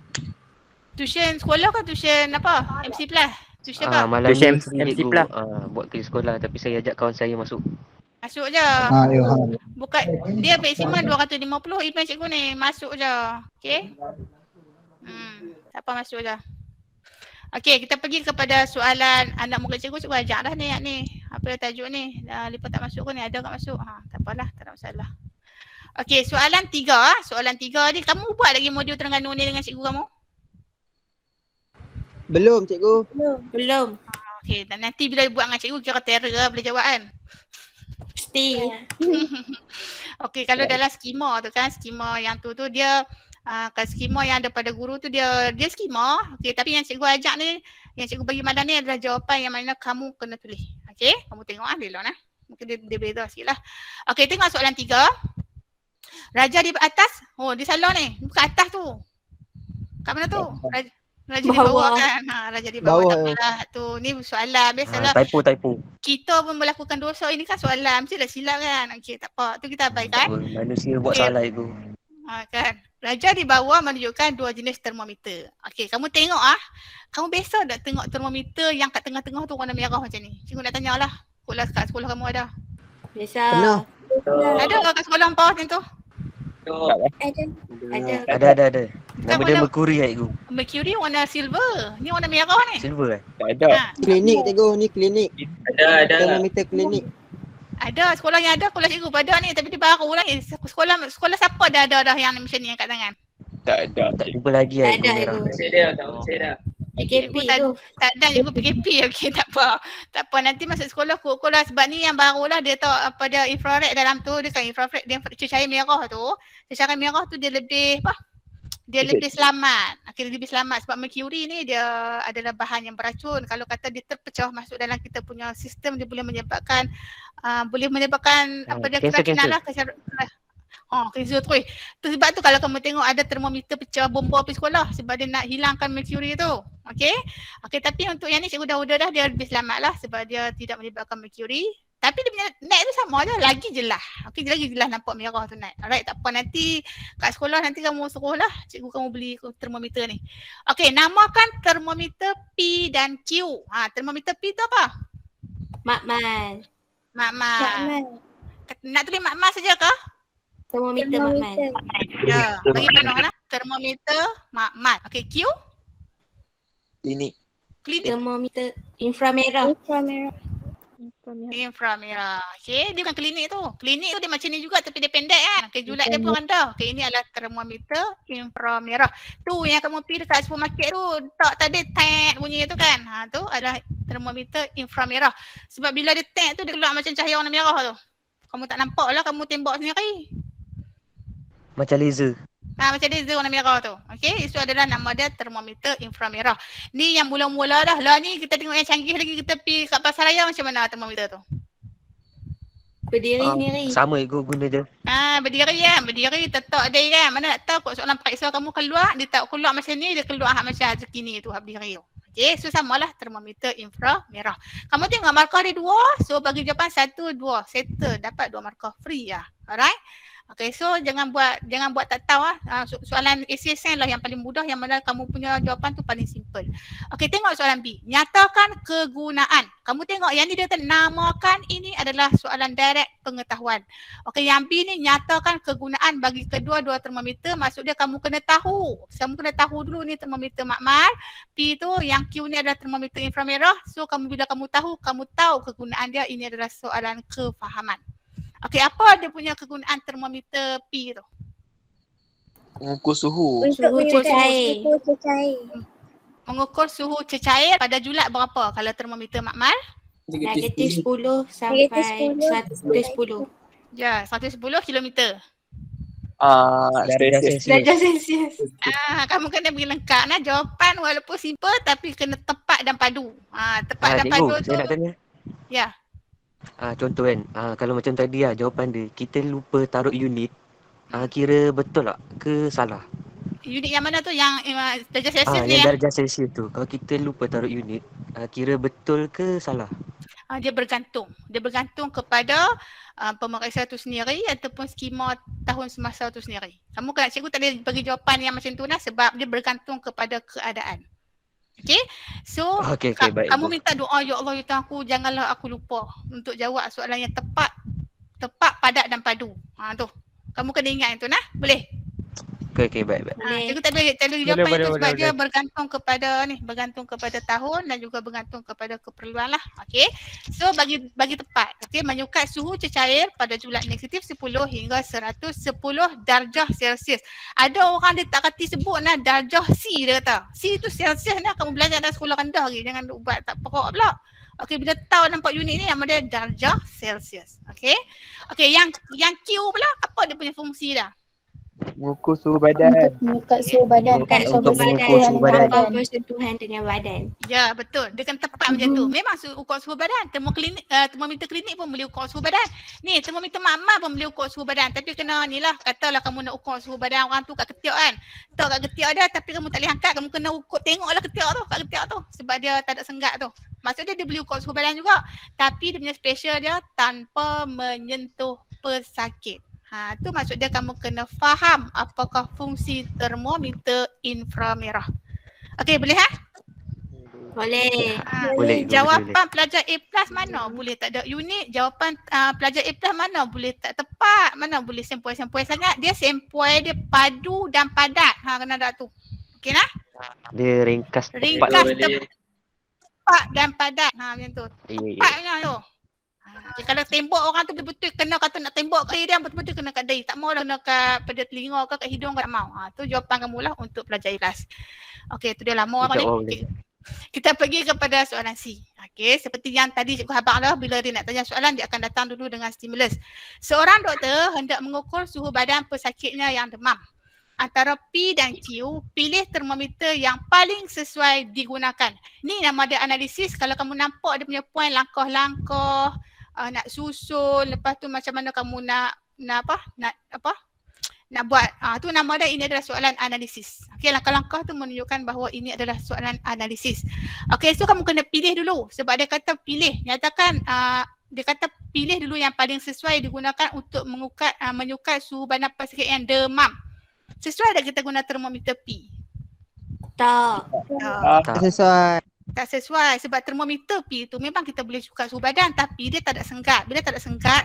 Tuition sekolah ke tuition apa? MC Plus? Tuition ke? Malam Tuition ni free MC cikgu. Plus. Buat kerja sekolah tapi saya ajak kawan saya masuk. Masuk je. Ya, faham. Bukan dia maksimum 250 email cikgu ni. Masuk je. Okey? Tak apa masuk je. Okey, kita pergi kepada soalan anak murid cikgu. Cikgu ajak dah ni ni. Apa dia tajuk ni? Lipat tak masuk ke ni? Ada tak masuk? Tak apalah, tak ada masalah. Okey, soalan 3. Soalan 3 ni kamu buat lagi modul Terengganu ni dengan cikgu kamu? Belum cikgu. Belum. Okey, dan nanti bila buat dengan cikgu kira terror lah boleh jawab kan? Mesti. Okey, kalau dalam skema tu kan, skema yang tu dia kalau skema yang ada pada guru tu dia skema. Okey, tapi yang cikgu ajak ni, yang cikgu bagi malam ni adalah jawapan yang mana kamu kena tulis. Okey, kamu tengok Lilon mungkin dia beza sikit lah. Okey, tengok soalan 3. Raja di atas, di salon ni, bukan atas tu. Kat mana tu? Raja di bawah kan. Raja di bawah tak apalah tu. Ni soalan biasalah. Typo. Kita pun melakukan dosa, ini kan soalan, mesti dah silap kan. Okey, tak apa. Tu kita abaikan. Manusia buat salah cikgu. Kan. Raja di bawah menunjukkan 2 jenis termometer. Okey, kamu tengok kamu biasa tak tengok termometer yang kat tengah-tengah tu warna merah macam ni? Cikgu nak tanyalah. Kat sekolah kamu ada? Biasa. Pernah. Ada ke kat sekolah hampa macam tu? Ada. Ada. Nama dia Mercury cikgu. Mercury warna silver. Ni warna merah ni. Silver Tak ada. Klinik cikgu, ni klinik. Ada. Termometer klinik. Ada sekolah yang ada, sekolah cikgu pada ni tapi dia baru lah ni. Sekolah siapa dah ada yang macam ni yang kat tangan? Tak ada. Tak jumpa lagi Tak cikgu ada merah. itu. PKP tu. Tak ada cikgu PKP. Okey, tak apa. Tak apa, nanti masuk sekolah kok lah sebab ni yang baru lah dia tahu apa dia infrared dalam tu. Dia kan infrared, dia cahaya merah tu. Cahaya merah tu dia lebih dia lebih selamat. Akhirnya lebih selamat sebab mercury ni dia adalah bahan yang beracun. Kalau kata dia terpecah masuk dalam kita punya sistem, dia boleh menyebabkan apa dia keracunan lah. Kanser terus. Sebab tu kalau kamu tengok ada termometer pecah bomba pergi sekolah sebab dia nak hilangkan mercury tu. Okey, tapi untuk yang ni cikgu dah dia lebih selamat lah sebab dia tidak menyebabkan mercury. Tapi dia punya naik tu sama je, lagi jelas. Okey, lagi jelas nampak merah tu naik. Alright, tak apa, nanti kat sekolah nanti kamu suruh lah cikgu kamu beli termometer ni. Okey, namakan termometer P dan Q. Termometer P tu apa? Makmal. Nak tulis makmal saja ke? Termometer makmal. Ya, bagi penuh lah. Termometer makmal. Okey, Q? Klinik. Klinik. Termometer inframerah. Inframerah. Okey, dia bukan klinik tu. Klinik tu dia macam ni juga tapi dia pendek kan. Okey, julat dia pun rendah. Okey, ini adalah termometer inframerah. Tu yang kamu pergi dekat supermarket tu, tak tadi tet bunyi tu kan. Tu adalah termometer inframerah. Sebab bila dia tet tu dia keluar macam cahaya warna merah tu. Kamu tak nampak lah, kamu tembak sendiri. Macam laser. Macam laser warna merah tu. Okey, itu adalah nama dia termometer inframerah. Ni yang mula-mula dah. Lah ni kita tengok yang canggih lagi, kita pergi kat pasar raya macam mana termometer tu? Berdiri sendiri. Sama cikgu guna je. Berdiri kan. Berdiri tetap dia kan. Mana nak tahu kot soalan periksa kamu keluar, dia tak keluar macam ni, dia keluar macam segini tu, berdiri tu. Okey, so samalah termometer inframerah. Kamu tengok markah dia 2, so bagi jawapan 1, 2, settle, dapat 2 markah free lah. Alright? Okay, so jangan buat tak tahu soalan ACSN lah yang paling mudah, yang mana kamu punya jawapan tu paling simple. Okay, tengok soalan B. Nyatakan kegunaan. Kamu tengok yang ni dia namakan, ini adalah soalan direct pengetahuan. Okay, yang B ni nyatakan kegunaan bagi kedua-dua termometer. Maksud dia kamu kena tahu. Kamu kena tahu dulu ni termometer makmal. P tu yang Q ni adalah termometer inframerah. So bila kamu tahu kegunaan dia, ini adalah soalan kefahaman. Okey, apa dia punya kegunaan termometer P tu? Mengukur suhu. Suhu Mengukur cecair. Suhu cecair. Mengukur suhu cecair pada julat berapa kalau termometer Makmal? Negatif 10 sampai Negatif 110 Ya, 110 kilometer. Darjah Celsius. Celsius. darjah Celsius. Kamu kena bagi lengkap nah jawapan walaupun simple tapi kena tepat dan padu. Tepat dan padu Cikgu, tu. saya nak tanya. Ya. Contoh kan, kalau macam tadi jawapan dia, kita lupa taruh unit. Kira betul tak ke salah? Unit yang mana tu yang darjah Celsius ni Yang ya? darjah Celsius tu. Kalau kita lupa taruh unit, kira betul ke salah? Dia bergantung. Dia bergantung kepada pemeriksa tu sendiri ataupun skema tahun semasa tu sendiri. Cikgu tak boleh bagi jawapan yang macam tu lah sebab dia bergantung kepada keadaan. Okay, so Okey, baik. kamu minta doa, ya Allah ya Tuhan aku, janganlah aku lupa untuk jawab soalan yang tepat, padat dan padu. Tu. Kamu kena ingat yang tu nah. Boleh? Okey, baik. Cikgu tak boleh jawapan Boleh, itu sebab boleh. dia bergantung kepada tahun dan juga bergantung kepada keperluan lah. Okey. So bagi tepat. Okey, menyukat suhu cecair pada julat negatif 10 hingga 110 darjah Celsius. Ada orang dia tak reti sebut nah darjah C dia kata. C tu Celsius nah, kamu belajar dalam sekolah rendah lagi. Jangan buat tak pokok pula. Okey, bila tahu nampak unit ni nama dia darjah Celsius. Okey. Okey, yang Q pula apa dia punya fungsi dah? Mengukur suhu badan. Untuk mengukur suhu badan. Bukan Untuk suhu mengukur badan, suhu badan. tanpa bersentuhan dengan badan. Ya, betul. Dia kan tepat macam tu. Memang ukur suhu badan. Termometer klinik pun boleh ukur suhu badan. Ni, termometer Makmal pun boleh ukur suhu badan. Tapi kena ni lah, katalah kamu nak ukur suhu badan orang tu kat ketiak kan. Tak kat ketiak dia tapi kamu tak boleh angkat. Kamu kena ukur, tengoklah ketiak tu, kat ketiak tu. Sebab dia tak ada sengat tu. Maksudnya dia boleh ukur suhu badan juga. Tapi dia punya special dia tanpa menyentuh pesakit. Tu maksud dia kamu kena faham apakah fungsi termometer inframerah. Okey, boleh Boleh. Boleh. Jawapan pelajar A+ mana boleh tak ada unit. Jawapan pelajar A+ mana boleh tak tepat. Mana boleh sempoi-sempoi sangat. Dia sempoi dia padu dan padat. Kena ada tu. Okey nah? Dia ringkas Ringkas tepat. tepat dan padat. Macam tu. Ya. Tepatnya tu. Okay, kalau tembok orang tu betul-betul kena kata nak tembok kat dia betul-betul kena kat dahi. Tak mau kena pada telinga ke kat hidung ke tak mau. Tu jawapan kamu lah untuk pelajar ikhlas. Okey, tu dia lama kali. Kita pergi kepada soalan C. Okey, seperti yang tadi Cikgu Habang dah, bila dia nak tanya soalan dia akan datang dulu dengan stimulus. Seorang doktor hendak mengukur suhu badan pesakitnya yang demam. Antara P dan Q, pilih termometer yang paling sesuai digunakan. Ni nama dia analisis. Kalau kamu nampak dia punya point langkah-langkah, nak susun, lepas tu macam mana kamu nak buat, tu nama dia, ini adalah soalan analisis. Okey, langkah-langkah tu menunjukkan bahawa ini adalah soalan analisis. Okey, so kamu kena pilih dulu sebab dia kata pilih, nyatakan dia kata pilih dulu yang paling sesuai digunakan untuk menyukat suhu badan pesakit yang demam. Sesuai tak kita guna termometer P? Tak. Tak sesuai. Tak sesuai sebab termometer P tu memang kita boleh sukat suhu badan tapi dia tak ada senggat. Bila tak ada senggat,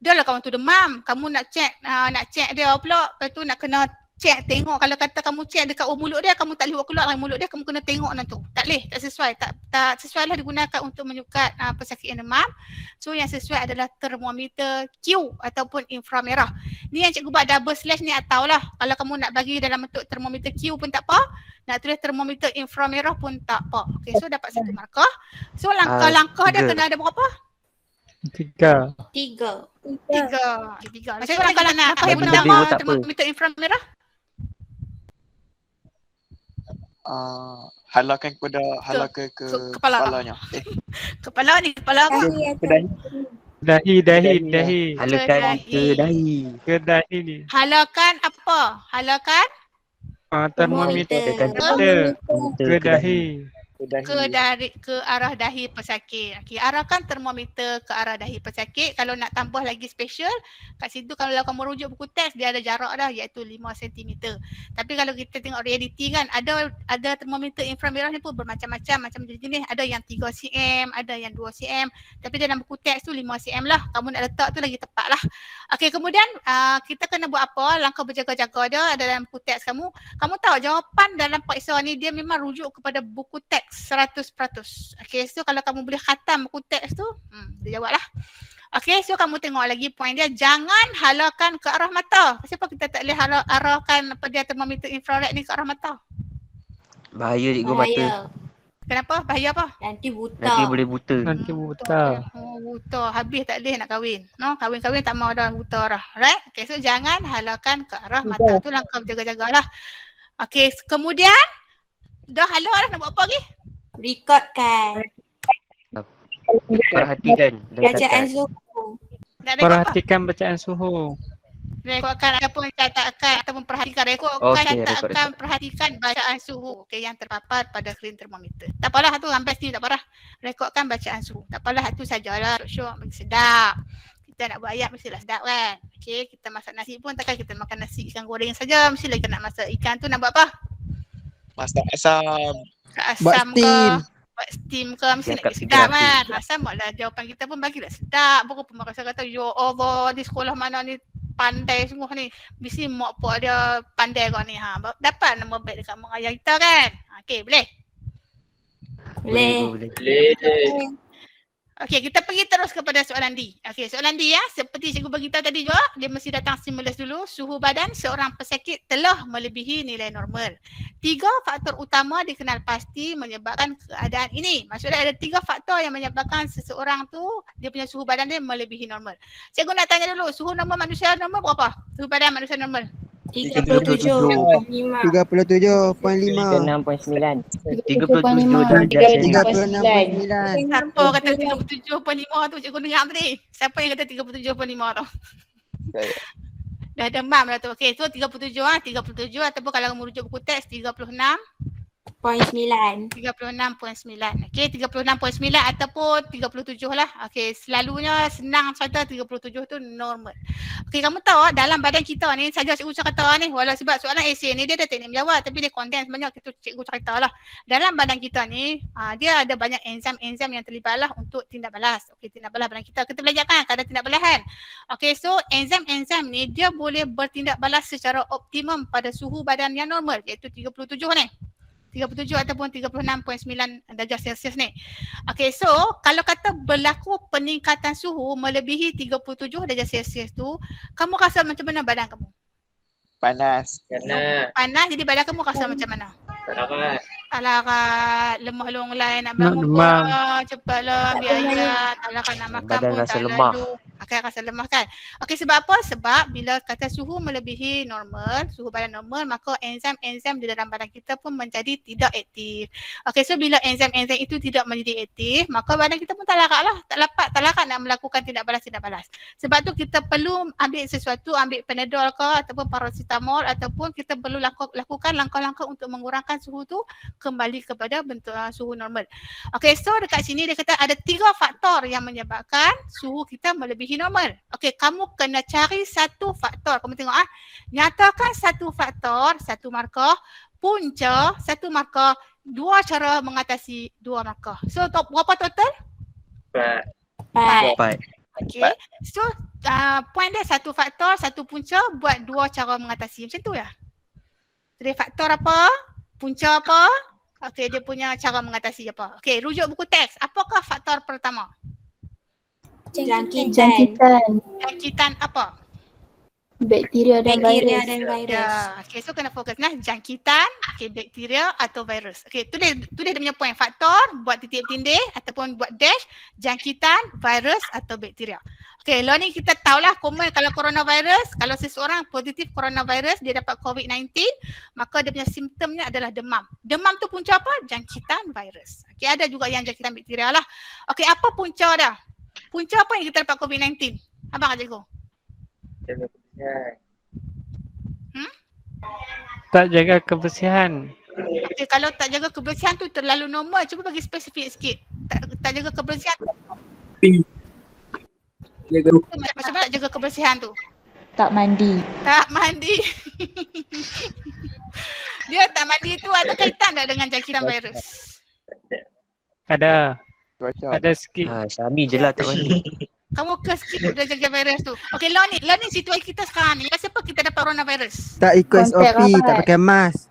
dah lah kawan tu demam. Kamu nak check dia pula. Lepas tu nak kena check, tengok. Kalau kata kamu check dekat mulut dia, kamu tak boleh keluar dari mulut dia, kamu kena tengok nanti. Tak boleh, tak sesuai. Tak sesuai lah digunakan untuk menyukat pesakit yang demam. So yang sesuai adalah termometer Q ataupun inframerah. Ni yang cikgu buat double slash ni atau lah. Kalau kamu nak bagi dalam bentuk termometer Q pun tak apa. Nak tulis termometer inframerah pun tak apa. Okay, so dapat satu markah. So langkah-langkah dia kena ada berapa? 3. 3. Tiga. Macam mana kalau nak apa Lebih nama tak apa. termometer inframerah? Halalkan ke Kepala. kepalanya. Kepala ni, kepala apa? Dahi. Halakan ke dahi. Ke dahi ni. Halakan apa? Halakan Termometer. Termometer. Ke dahi. ke arah dahi pesakit. Okey, arahkan termometer ke arah dahi pesakit. Kalau nak tambah lagi special, kat situ kalau kamu rujuk buku teks dia ada jarak dah iaitu 5 cm. Tapi kalau kita tengok realiti kan ada termometer inframerah ni pun bermacam-macam, macam jenis ada yang 3 cm, ada yang 2 cm. Tapi dalam buku teks tu 5 cm lah. Kamu nak letak tu lagi tepat lah. Okey, kemudian kita kena buat apa? Langkah berjaga-jaga dia ada dalam buku teks kamu. Kamu tahu jawapan dalam periksa ni dia memang rujuk kepada buku teks 100%. Okey, so kalau kamu boleh khatam buku teks tu, dia jawab lah. Okey, so kamu tengok lagi poin dia, jangan halalkan ke arah mata. Kenapa kita tak boleh arahkan apa dia termometer infrared ni ke arah mata? Bahaya cikgu mata. Bahaya. Kenapa? Bahaya apa? Nanti buta. Nanti boleh buta. Nanti buta. Oh, buta. Habis tak boleh nak kahwin. No, kahwin-kahwin tak mau ada buta dah. Right? Okay, so jangan halalkan ke arah mata. Tu langkah berjaga-jagalah. Okay, kemudian dah halal dah, nak buat apa lagi? Rekodkan. Perhatikan dan Bacaan catat. suhu. Nak rekod apa? Perhatikan bacaan suhu. Rekodkan ataupun catatkan ataupun perhatikan. Rekodkan, Okey, catatkan, rekod. perhatikan bacaan suhu. Okay, yang terpapat pada skrin termometer. Tak apalah tu sampai sini tak apalah. Rekodkan bacaan suhu. Tak apalah tu sajalah. Syok bagi sedap. Kita nak buat ayat mestilah sedap kan. Okay, kita masak nasi pun takkan kita makan nasi ikan goreng saja. Mesti lagi nak masak ikan tu nak buat apa? Masak asam. Buat Asam ke? steam. Buat steam ke? Mesti Yang nak kat sedap segera kan. Asam buatlah jawapan kita pun bagilah sedap. Bukan pun rasa kata ya Allah di sekolah mana ni pandai semua ni. Mesti mak pak dia pandai kau ni. Dapat nama baik dekat mak ayah kita kan. Okay, boleh? Boleh. Okey, kita pergi terus kepada soalan D. Okey, soalan D ya, seperti cikgu beritahu tadi juga, dia mesti datang stimulus dulu. Suhu badan seorang pesakit telah melebihi nilai normal. 3 faktor utama dikenal pasti menyebabkan keadaan ini. Maksudnya ada 3 faktor yang menyebabkan seseorang tu dia punya suhu badan dia melebihi normal. Cikgu nak tanya dulu, suhu normal manusia normal berapa? Suhu badan manusia normal. 37.5. 37.5. 36.9. 37.5. 37 36.9. Siapa kata 37.5 tu cikgu dengar tadi? Siapa yang kata 37.5 tu? Saya. Dah demam dah tu. Okey, so 37 ataupun kalau kamu rujuk buku teks 36.9. 36.9. Okey, 36.9 ataupun 37 lah. Okey, selalunya senang kata 37 tu normal. Okey, kamu tahu dalam badan kita ni, saja cikgu kata ni, walau sebab soalan esei ni dia ada teknik menjawab tapi dia content banyak kita cikgu cerita lah. Dalam badan kita ni, dia ada banyak enzim-enzim yang terlibat lah untuk tindak balas. Okey, tindak balas badan kita. Kita belajar kan kadar tindak balasan. Okey, so enzim-enzim ni dia boleh bertindak balas secara optimum pada suhu badan yang normal iaitu 37 ni. 37 ataupun 36.9 darjah Celsius ni. Okey, so kalau kata berlaku peningkatan suhu melebihi 37 darjah Celsius tu, kamu rasa macam mana badan kamu? Panas. Panas, jadi badan kamu rasa macam mana? Alah, lemah longlai nak Nak bangun demam. pun cepatlah ambil ayat. Alah nak makan Badan pun rasa tak lemah. lalu. Akan rasa lemah kan? Okey, sebab apa? Sebab bila kata suhu melebihi normal, suhu badan normal, maka enzim-enzim di dalam badan kita pun menjadi tidak aktif. Okey, so bila enzim-enzim itu tidak menjadi aktif, maka badan kita pun tak larat nak melakukan tindak balas. Sebab tu kita perlu ambil sesuatu, ambil Panadol ke ataupun paracetamol ataupun kita perlu lakukan langkah-langkah untuk mengurangkan suhu tu kembali kepada bentuk suhu normal. Okey, so dekat sini dia kata ada 3 faktor yang menyebabkan suhu kita melebihi normal. Okey, kamu kena cari satu faktor. Kamu tengok nyatakan satu faktor, satu markah, punca, satu markah, 2 cara mengatasi 2 markah. So berapa total? 4. 4. Okey. So point dia satu faktor, satu punca, buat 2 cara mengatasi. Macam tu ya. Jadi faktor apa? Punca apa? Okey, dia punya cara mengatasi apa? Okey, rujuk buku teks. Apakah faktor pertama? Jangkitan. Jangkitan apa? Bakteria dan Bakteria virus. dan virus. Ya. Okey, so kena fokus nah jangkitan, okey, bakteria atau virus. Okey, tu dia punya point. Faktor, buat titik tindih ataupun buat dash, jangkitan, virus atau bakteria. Okey, learning kita tahulah common kalau coronavirus, kalau seseorang positif coronavirus, dia dapat COVID-19, maka dia punya simptomnya adalah demam. Demam tu punca apa? Jangkitan virus. Okey, ada juga yang jangkitan bakteria lah. Okey, apa punca dia? Punca apa yang kita dapat COVID-19? Abang cikgu. Tak jaga kebersihan. Okay, kalau tak jaga kebersihan tu terlalu normal, cuba bagi spesifik sikit. Tak jaga kebersihan tu. Macam mana tak jaga kebersihan tu? Tak mandi. Tak mandi. Dia tak mandi tu ada kaitan tak dengan jangkitan virus? Ada Cuaca. sikit. Syami je lah tak mandi. Kamu ke sikit dah jangkitan virus tu. Okay, learning situasi kita sekarang ni. Kenapa kita dapat coronavirus? Tak ikut Kontak SOP, rapat. tak pakai mask.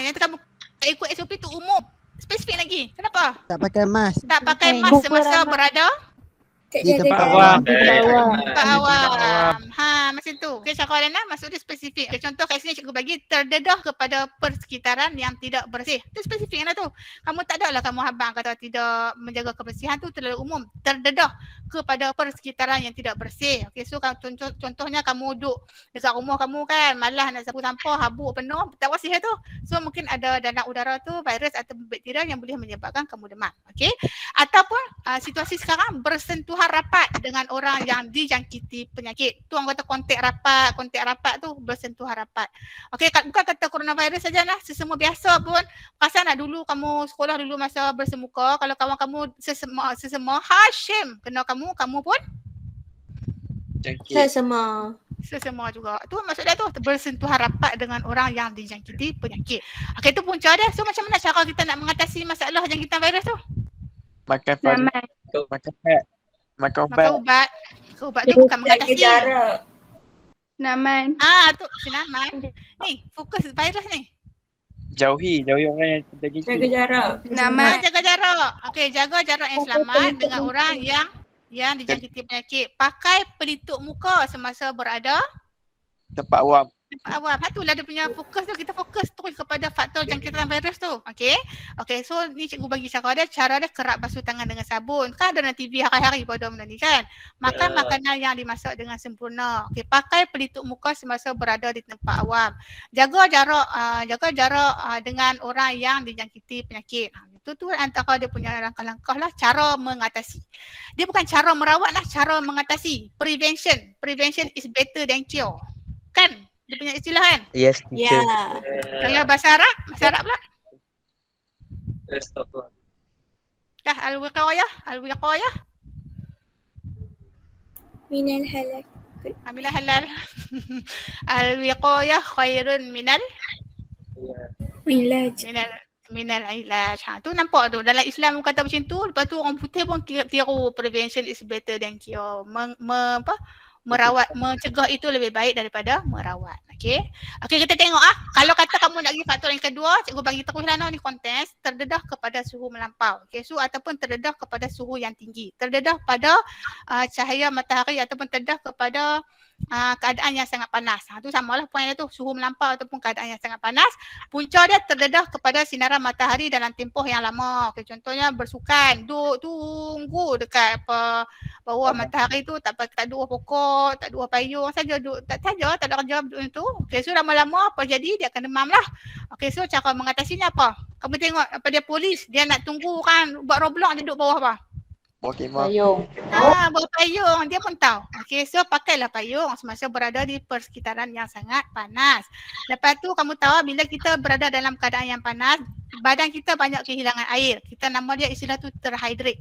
Yang tu kamu tak ikut SOP tu umum. Spesifik lagi. Kenapa? Tak pakai mask. Tak pakai mask semasa berada Tempat awam. Tempat awam. Macam tu. Okay, Syakwa Lana maksud dia spesifik. Okay, contoh kat sini cikgu bagi terdedah kepada persekitaran yang tidak bersih. Itu spesifik lah tu. Kamu tak ada lah kamu habang kata tidak menjaga kebersihan tu terlalu umum. Terdedah kepada persekitaran yang tidak bersih. Okay, so contohnya kamu duduk dekat rumah kamu kan, malas nak sapu sampah, habuk penuh, tak bersih tu. So mungkin ada dalam udara tu virus atau bakteria yang boleh menyebabkan kamu demam. Okay. Ataupun situasi sekarang bersentuhan rapat dengan orang yang dijangkiti penyakit. Tu orang kata kontak rapat tu bersentuhan rapat. Okey, bukan kata coronavirus saja lah, sesama biasa pun. Pasal nak dulu kamu sekolah dulu masa bersemuka, kalau kawan kamu sesama Hashim kena kamu pun Jangkit. sesama juga. Tu maksud dia tu bersentuhan rapat dengan orang yang dijangkiti penyakit. Okey, tu punca dia. So macam mana cara kita nak mengatasi masalah jangkitan virus tu? Makan pagi. Makan ubat. Ubat tu bukan mengatasi. jarak. Naman. Tu senaman. Ni, fokus virus ni. Jauhi orang yang terjangkit. Jaga jarak. Jaga jarak. Okey, jaga jarak yang selamat dengan orang yang dijangkiti penyakit. Pakai pelitup muka semasa berada Tempat awam. awam. Itulah dia punya fokus tu. Kita fokus terus kepada faktor jangkitan virus tu. Okey. Okey, so ni cikgu bagi cara dia kerap basuh tangan dengan sabun. Kan ada dalam TV hari-hari pada benda ni kan. Makan makanan yang dimasak dengan sempurna. Okey, pakai pelitup muka semasa berada di tempat awam. Jaga jarak dengan orang yang dijangkiti penyakit. Itu tu antara dia punya langkah-langkah lah cara mengatasi. Dia bukan cara merawat lah, cara mengatasi. Prevention is better than cure. Kan? Dia punya istilah kan? Yes, Ya. teacher. Kalau bahasa Arab pula. Dah al-wiqayah. Minal halak. Aminah halal. Al-wiqayah khairun minal Ilaj. ilaj. Tu nampak tu dalam Islam kata macam tu, lepas tu orang putih pun tiru prevention is better than cure. Merawat, mencegah itu lebih baik daripada merawat. Okey. Okey, kita tengok kalau kata kamu nak pergi faktor yang kedua, cikgu bagi terus lah ni kontes, terdedah kepada suhu melampau. Okey, so ataupun terdedah kepada suhu yang tinggi. Terdedah pada cahaya matahari ataupun terdedah kepada keadaan yang sangat panas. Tu samalah poin dia tu, suhu melampau ataupun keadaan yang sangat panas. Punca dia terdedah kepada sinaran matahari dalam tempoh yang lama. Okay, contohnya bersukan, duduk tunggu dekat bawah matahari tu, tak ada pokok, tak ada payung saja, duduk tak ada kerja duduk itu. Okay, so lama-lama apa jadi? Dia akan demam lah. Okay, so cara mengatasinya apa? Kamu tengok apa dia polis, dia nak tunggu kan buat Roblox, dia duduk bawah apa? Bawah kemah. Payung. Bawa payung, dia pun tahu. Okey, so pakailah payung semasa berada di persekitaran yang sangat panas. Lepas tu kamu tahu bila kita berada dalam keadaan yang panas, badan kita banyak kehilangan air. Kita nama dia istilah tu terhydrate.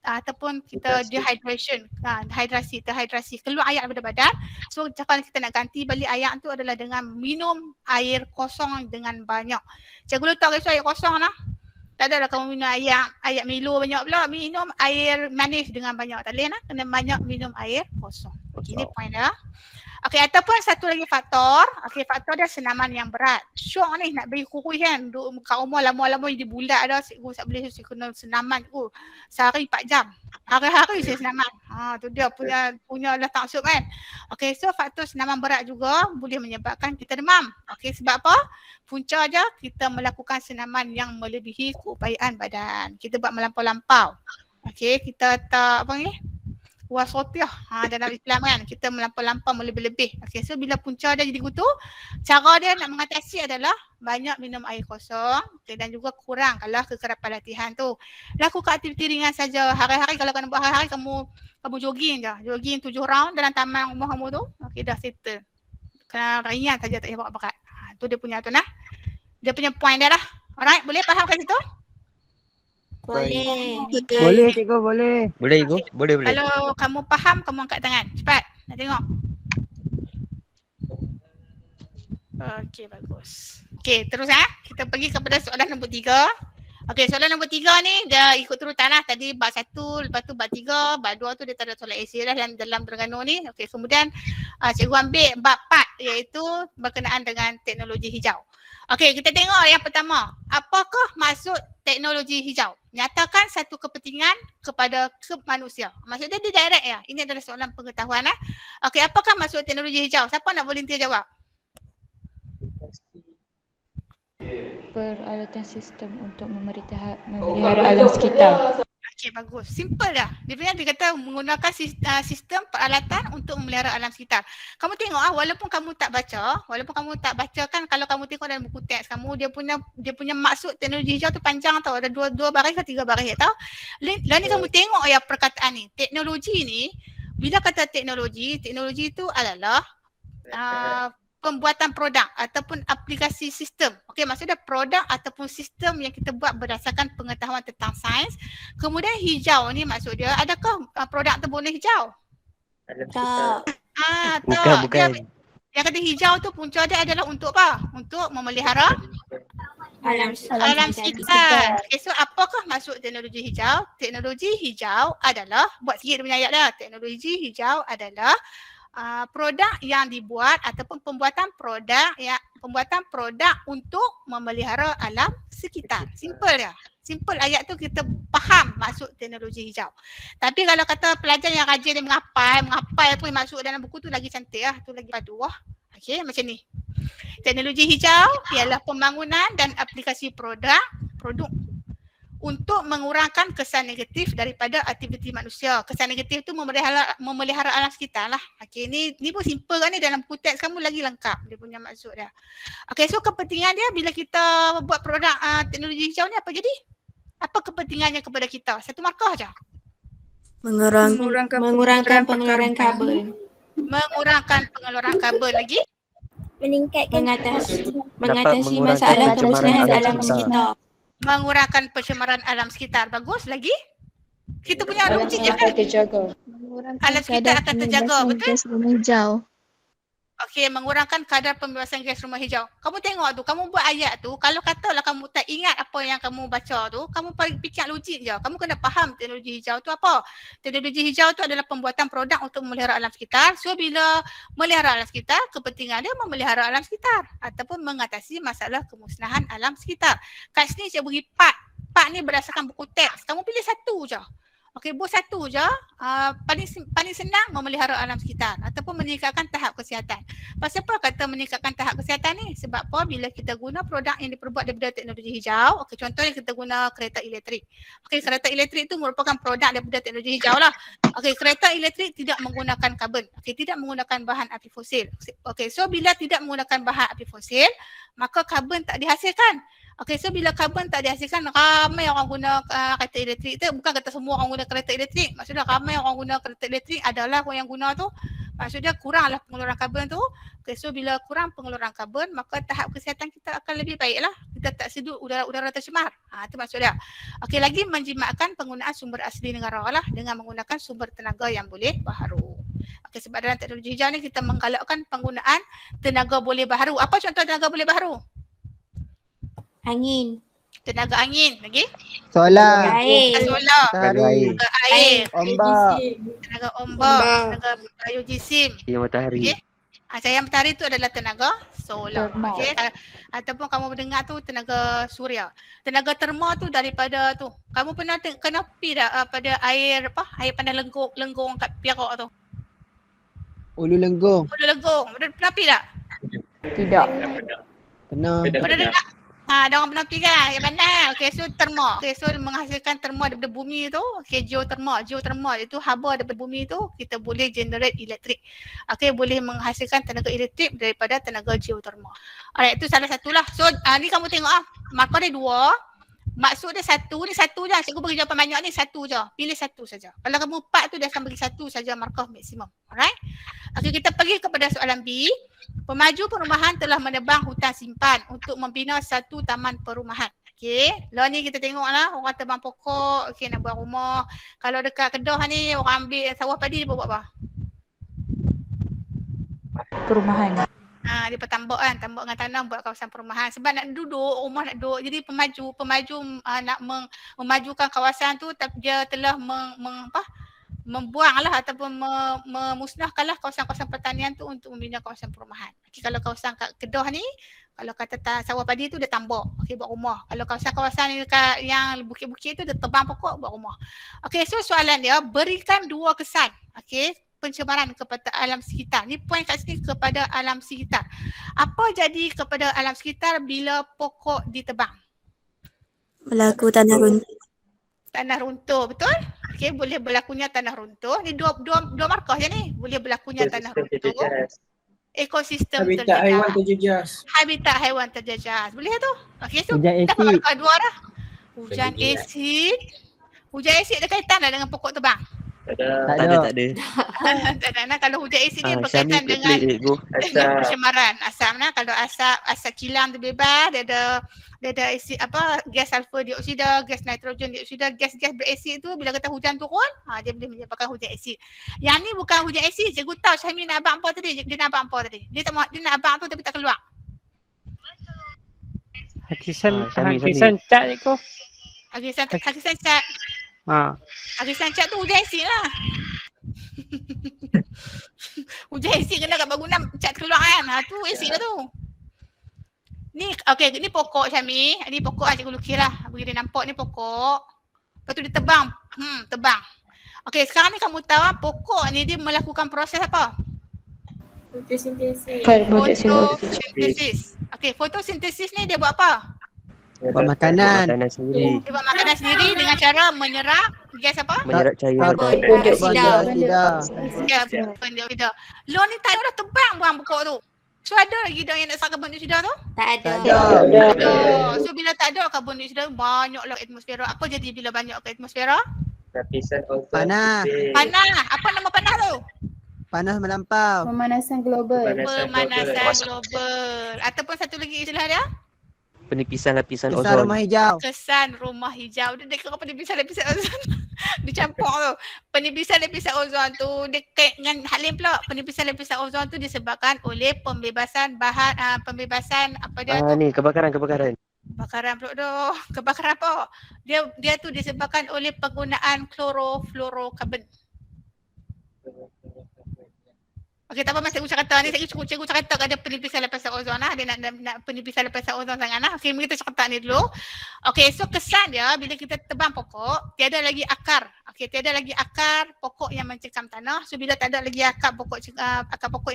Ataupun kita dehydration, terhidrasi, keluar air daripada badan. So cara kita nak ganti balik air tu adalah dengan minum air kosong dengan banyak. Cikgu letak air kosong lah. Tak adalah kamu minum air Milo banyak pula. Minum air manis dengan banyak. Tak boleh lah. Kena banyak minum air kosong. Okay, ini poin dia. Okey, ataupun satu lagi faktor. Okey, faktor dia senaman yang berat. Syok ni nak bagi kurus kan. Duduk kat rumah lama-lama jadi bulat dah. Cikgu tak boleh kena senaman. Sehari 4 jam. Hari-hari saya senaman. Tu dia punya lah taksub kan. Okey, so faktor senaman berat juga boleh menyebabkan kita demam. Okey, sebab apa? Punca je kita melakukan senaman yang melebihi keupayaan badan. Kita buat melampau-lampau. Okey, kita tak apa ni? Wasotiyah dalam Islam kan, kita melampau-lampau melebih-lebih. Okey, so bila punca dia jadi gitu, cara dia nak mengatasi adalah banyak minum air kosong, okay, dan juga kurang kalau kekerapan latihan tu. Lakukan aktiviti ringan saja. Hari-hari kalau kena buat hari-hari kamu jogging je. Jogging 7 round dalam taman rumah kamu tu. Okey, dah settle. Kena ringan saja, tak payah berat-berat. Tu dia punya tu nah. Dia punya point dia lah. Alright, boleh faham kat situ? Boleh. Boleh cikgu, boleh. Boleh ibu? Boleh. Kalau kamu faham, kamu angkat tangan. Cepat. Nak tengok. Okey, bagus. Okey, terus kita pergi kepada soalan nombor 3. Okey, soalan nombor 3 ni dia ikut turutan lah. Tadi bab 1, lepas tu bab 3, bab 2 tu dia tak ada solat isi lah dalam Terengganu ni. Okey, kemudian cikgu ambil bab 4. iaitu berkenaan dengan teknologi hijau. Okey, kita tengok yang pertama. Apakah maksud teknologi hijau? Nyatakan satu kepentingan kepada manusia. Maksudnya dia direct ya. Ini adalah soalan pengetahuan. Okey, apakah maksud teknologi hijau? Siapa nak volunteer jawab? Peralatan sistem untuk memelihara alam sekitar. Okey, bagus. Simple dah. Dia kata menggunakan sistem peralatan untuk memelihara alam sekitar. Kamu tengok walaupun kamu tak baca kan, kalau kamu tengok dalam buku teks kamu, dia punya maksud teknologi hijau tu panjang tau. Ada dua baris atau 3 baris tau. Lalu ni kamu tengok ya perkataan ni. Teknologi ni, bila kata teknologi itu adalah pembuatan produk ataupun aplikasi sistem. Okey, maksudnya produk ataupun sistem yang kita buat berdasarkan pengetahuan tentang sains. Kemudian hijau ni maksud dia, adakah produk tu boleh hijau? Tak. Tak. Bukan. Yang kata hijau tu punca dia adalah untuk apa? Untuk memelihara alam sekitar. Okay, so apakah maksud teknologi hijau? Teknologi hijau adalah, buat sikit dia punya ayat dah. Teknologi hijau adalah produk yang dibuat ataupun pembuatan produk untuk memelihara alam sekitar. Simple dia. Simple ayat tu kita faham maksud teknologi hijau. Tapi kalau kata pelajar yang rajin dia menghafal pun masuk dalam buku tu lagi cantik lah. Tu lagi padu lah. Okey, macam ni. Teknologi hijau ialah pembangunan dan aplikasi produk untuk mengurangkan kesan negatif daripada aktiviti manusia. Kesan negatif tu memelihara alam sekitar lah. Okey, ni pun simple kan ni, dalam buku teks kamu lagi lengkap dia punya maksud dia. Okey, so kepentingan dia bila kita buat produk teknologi hijau ni apa jadi? Apa kepentingannya kepada kita? Satu markah aja. Mengurangkan pengeluaran karbon. Mengurangkan pengeluaran karbon lagi. Mengatasi masalah kemusnahan alam sekitar. Mengurangkan pencemaran alam sekitar. Bagus lagi. Kita punya objek je kan? Alam sekitar akan terjaga, betul? Hijau. Okey, mengurangkan kadar pembebasan gas rumah hijau. Kamu tengok tu, kamu buat ayat tu, kalau katalah kamu tak ingat apa yang kamu baca tu, kamu fikir logik je. Kamu kena faham teknologi hijau tu apa. Teknologi hijau tu adalah pembuatan produk untuk memelihara alam sekitar. So bila melihara alam sekitar, kepentingan dia memelihara alam sekitar ataupun mengatasi masalah kemusnahan alam sekitar. Kat sini saya beri part. Part ni berdasarkan buku teks. Kamu pilih satu je. Okey, buat satu je, paling senang memelihara alam sekitar ataupun meningkatkan tahap kesihatan. Pasal apa kata meningkatkan tahap kesihatan ni? Sebab apa? Bila kita guna produk yang diperbuat daripada teknologi hijau, okey, contohnya kita guna kereta elektrik. Okey, kereta elektrik itu merupakan produk daripada teknologi hijau lah. Okey, kereta elektrik tidak menggunakan karbon. Okey, tidak menggunakan bahan api fosil. Okey, so bila tidak menggunakan bahan api fosil, maka karbon tak dihasilkan. Okey, so bila karbon tak dihasilkan, ramai orang guna kereta elektrik tu. Bukan kata semua orang guna kereta elektrik. Maksudnya ramai orang guna kereta elektrik adalah orang yang guna tu. Maksudnya kuranglah pengeluaran karbon tu. Okey, so bila kurang pengeluaran karbon, maka tahap kesihatan kita akan lebih baik lah. Kita tak seduh udara tercemar. Itu maksud dia. Okey, lagi menjimatkan penggunaan sumber asli negara lah dengan menggunakan sumber tenaga yang boleh baharu. Okey, sebab dalam teknologi hijau ni kita menggalakkan penggunaan tenaga boleh baharu. Apa contoh tenaga boleh baharu? Angin. Tenaga angin lagi? Solar. Air. Solar. Matahari. Tenaga air. Ombak. Tenaga ombak. Tenaga biojisim. Cahaya matahari. Okey. Cahaya matahari tu adalah tenaga solar. Okey. Ataupun kamu mendengar tu tenaga suria. Tenaga terma tu daripada tu. Kamu pernah kena pi tak pada air apa? Air panas lenggong kat Perak tu. Ulu Lenggong. Ulu Lenggong. Pernah pi tak? Tidak. Pernah. Pernah dengar? Ada orang pernah pergi kan? Yang panas. Okey, so terma. Okey, so menghasilkan terma daripada bumi tu. Okey, geoterma. Geoterma itu haba daripada bumi tu, kita boleh generate elektrik. Okey, boleh menghasilkan tenaga elektrik daripada tenaga geoterma. Alright, itu salah satulah. So, ni kamu tengok markah dia 2. Maksud dia satu, ni satu je. Cikgu bagi jawapan banyak ni, satu je. Pilih satu saja. Kalau kamu 4 tu, dia akan bagi satu saja markah maksimum. Alright? Okey, kita pergi kepada soalan B. Pemaju perumahan telah menebang hutan simpan untuk membina satu taman perumahan. Okey, lalu ni kita tengoklah orang tebang pokok, okey nak buat rumah. Kalau dekat Kedah ni orang ambil sawah padi dia buat apa? Perumahan. Dia bertambak kan, tambak dengan tanah buat kawasan perumahan. Sebab nak duduk, rumah nak duduk. Jadi pemaju nak memajukan kawasan tu, dia telah membuanglah ataupun memusnahkanlah kawasan-kawasan pertanian tu untuk membina kawasan perumahan. Okay, kalau kawasan kat Kedah ni, kalau kata sawah padi tu dia tambak, okey, buat rumah. Kalau kawasan-kawasan yang bukit-bukit tu dia tebang pokok buat rumah. Okey, so soalan dia, berikan 2 kesan, okey, pencemaran kepada alam sekitar. Ni poin kat sini, kepada alam sekitar. Apa jadi kepada alam sekitar bila pokok ditebang? Berlaku tanah runtuh. Tanah runtuh, betul? Okey, boleh berlakunya tanah runtuh. Ni dua markah je ni. Boleh berlakunya tanah runtuh. Ekosistem Habitat haiwan terjejas. terjejas. Habitat haiwan terjejas. Boleh tu? Okey, so Hujan dah asid. markah 2 dah. Hujan asid. Hujan asid ada kaitan tak dengan pokok tebang? Tak ada. Tak ada. Nah, kalau hujan asid ni Syami berkaitan dengan cikgu. dengan pencemaran asap. Nah, kalau asap kilang tu bebas, dia ada asid gas sulfur dioksida, gas nitrogen dioksida, gas-gas berasid tu bila kata hujan turun, dia boleh menyebabkan hujan asid. Yang ni bukan hujan asid. Cikgu tahu Syahmi nak abang apa tadi? Dia nak abang apa tadi? Dia nak abang tu tapi tak keluar. Hakisan Syami. cat cikgu. Hakisan cat. Hakisan cat tu hujan asid lah. Hujan asid kena kat bangunan cat keluar kan. Tu asid lah tu. Ni okey, ni pokok Syami. Ni pokok cikgu lukislah. Bagi dia nampak ni pokok. Lepas tu dia tebang. Tebang. Okey, sekarang ni kamu tahu pokok ni dia melakukan proses apa? Fotosintesis. Okey, fotosintesis ni dia buat apa? Buat makanan. Makanan sendiri. Dia buat makanan sendiri dengan cara menyerap gas apa? Menyerap cairan. Karbon dioksida. Ya, karbon dioksida. Lo ni tak dah tebang buang pokok tu. So ada lagi dah yang nak sap karbon dioksida tu? Tak ada. Ada. So bila tak ada karbon dioksida, banyaklah atmosfera. Apa jadi bila banyak ke atmosfera? Lapisan ozon. Panah. Panah. Apa nama panah tu? Panas melampau. Pemanasan global. Pemanasan global. Ataupun satu lagi istilah dia? Penipisan lapisan Kesan ozon. rumah hijau. Kesan rumah hijau. Dia dekat penipisan lapisan ozon. Dia campur tu. Penipisan lapisan ozon tu dekat dengan hal lain pula. Penipisan lapisan ozon tu disebabkan oleh pembebasan bahan pembebasan apa dia tu? Ni kebakaran. Kebakaran pula tu. Kebakaran apa? Dia tu disebabkan oleh penggunaan klorofluorokarbon. Okey, tak apa, cikgu cakap ni. Cikgu cakap ada penipisan lapisan ozon lah. Dia nak penipisan lapisan ozon sangat lah. Okey, kita cakap ni dulu. Okey, so kesan dia bila kita tebang pokok, tiada lagi akar. Okey, tiada lagi akar pokok yang mencekam tanah. So bila tak ada lagi akar pokok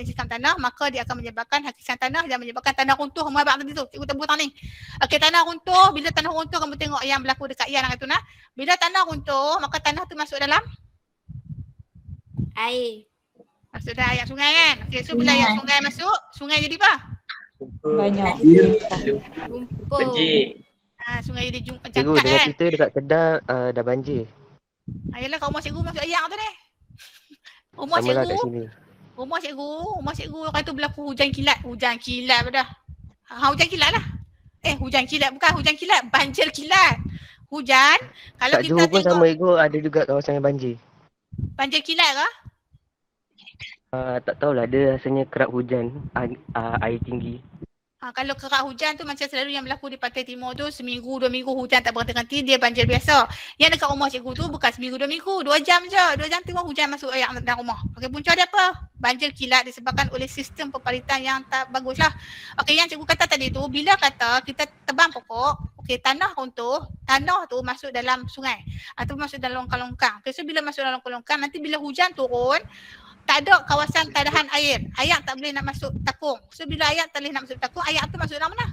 yang cekam tanah, maka dia akan menyebabkan hakisan tanah dan menyebabkan tanah runtuh. Abang tadi tu, cikgu tebut ni. Okey, tanah runtuh. Bila tanah runtuh, kamu tengok yang berlaku dekat Yan tu nah. Bila tanah runtuh, maka tanah tu masuk dalam Air. masuk dalam air sungai kan. Okey, so bila air sungai masuk, sungai jadi apa? Banyak. Lumpur. Sungai jadi Cikgu, jangkat dengan kan. kita dekat Kedah dah banjir. Ayolah kat rumah cikgu masuk air tu ni. Rumah Sama lah kat cikgu, sini. rumah cikgu orang tu berlaku hujan kilat pada. Hujan kilat lah. Hujan kilat bukan hujan kilat, banjir kilat. Hujan, kalau Kat kita Johor pun tengok sama cikgu, ada juga kawasan yang banjir. banjir kilat ke? Tak tahulah, dia rasanya kerap hujan, air tinggi. Kalau kerak hujan tu macam selalu yang berlaku di Pantai Timur tu, seminggu, 2 minggu hujan tak berhenti-henti, dia banjir biasa. Yang dekat rumah cikgu tu bukan seminggu, 2 minggu, 2 jam je. 2 jam tengok hujan masuk air dalam rumah. Okey, punca dia apa? Banjir kilat disebabkan oleh sistem pepalitan yang tak bagus lah. Okey, yang cikgu kata tadi tu, bila kata kita tebang pokok, okey, tanah runtuh, tanah tu masuk dalam sungai atau masuk dalam longkang-longkang. Okey, so bila masuk dalam longkang-longkang, nanti bila hujan turun, tak ada kawasan tadahan air. Air tak boleh nak masuk takung. So bila air tak boleh nak masuk takung, air tu masuk dalam mana?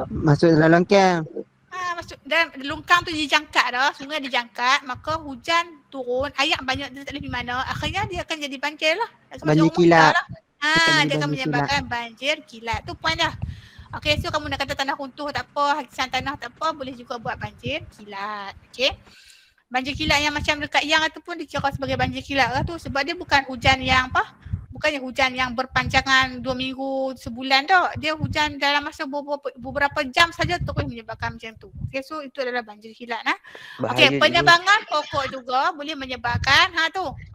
Masuk dalam longkang. Masuk dalam longkang tu dijangkat dah, sungai dijangkat, maka hujan turun, air banyak dia tak boleh pergi mana, akhirnya dia akan jadi banjir lah. Banjir kilat. Lah. Dia akan banjir menyebabkan banjir kilat. Tu point dah. Okey, so kamu nak kata tanah runtuh tak apa, hakisan tanah tak apa, boleh juga buat banjir kilat. Okey. Banjir kilat yang macam dekat Yang tu pun dikira sebagai banjir kilat lah tu sebab dia bukan hujan yang bukannya hujan yang berpanjangan 2 minggu, sebulan dah. Dia hujan dalam masa beberapa jam saja terus menyebabkan macam tu. Okey, so itu adalah banjir kilat nah. Okey, penebangan pokok juga boleh menyebabkan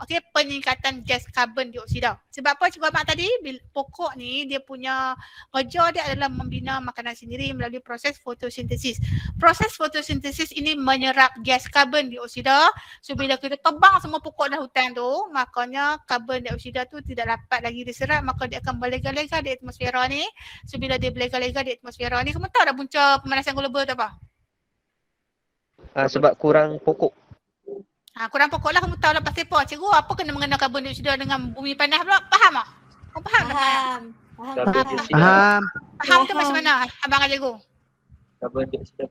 okey, peningkatan gas karbon dioksida. Sebab apa cikgu abang tadi? Pokok ni dia punya kerja dia adalah membina makanan sendiri melalui proses fotosintesis. Proses fotosintesis ini menyerap gas karbon dioksida. So bila kita tebang semua pokok dalam hutan tu, makanya karbon dioksida tu tidak dapat lagi diserap, maka dia akan berlega-lega di atmosfera ni. So bila dia berlega-lega di atmosfera ni, kamu tahu dah punca pemanasan global tu apa? Sebab kurang pokok. Kurang pokok lah, kamu tahu lah pasti apa. Cikgu, apa kena mengenal karbon dioksida dengan bumi panas pula? Faham tak? Kamu faham tak? Faham. Faham tu macam mana abang dengan cikgu? Karbon dioksida.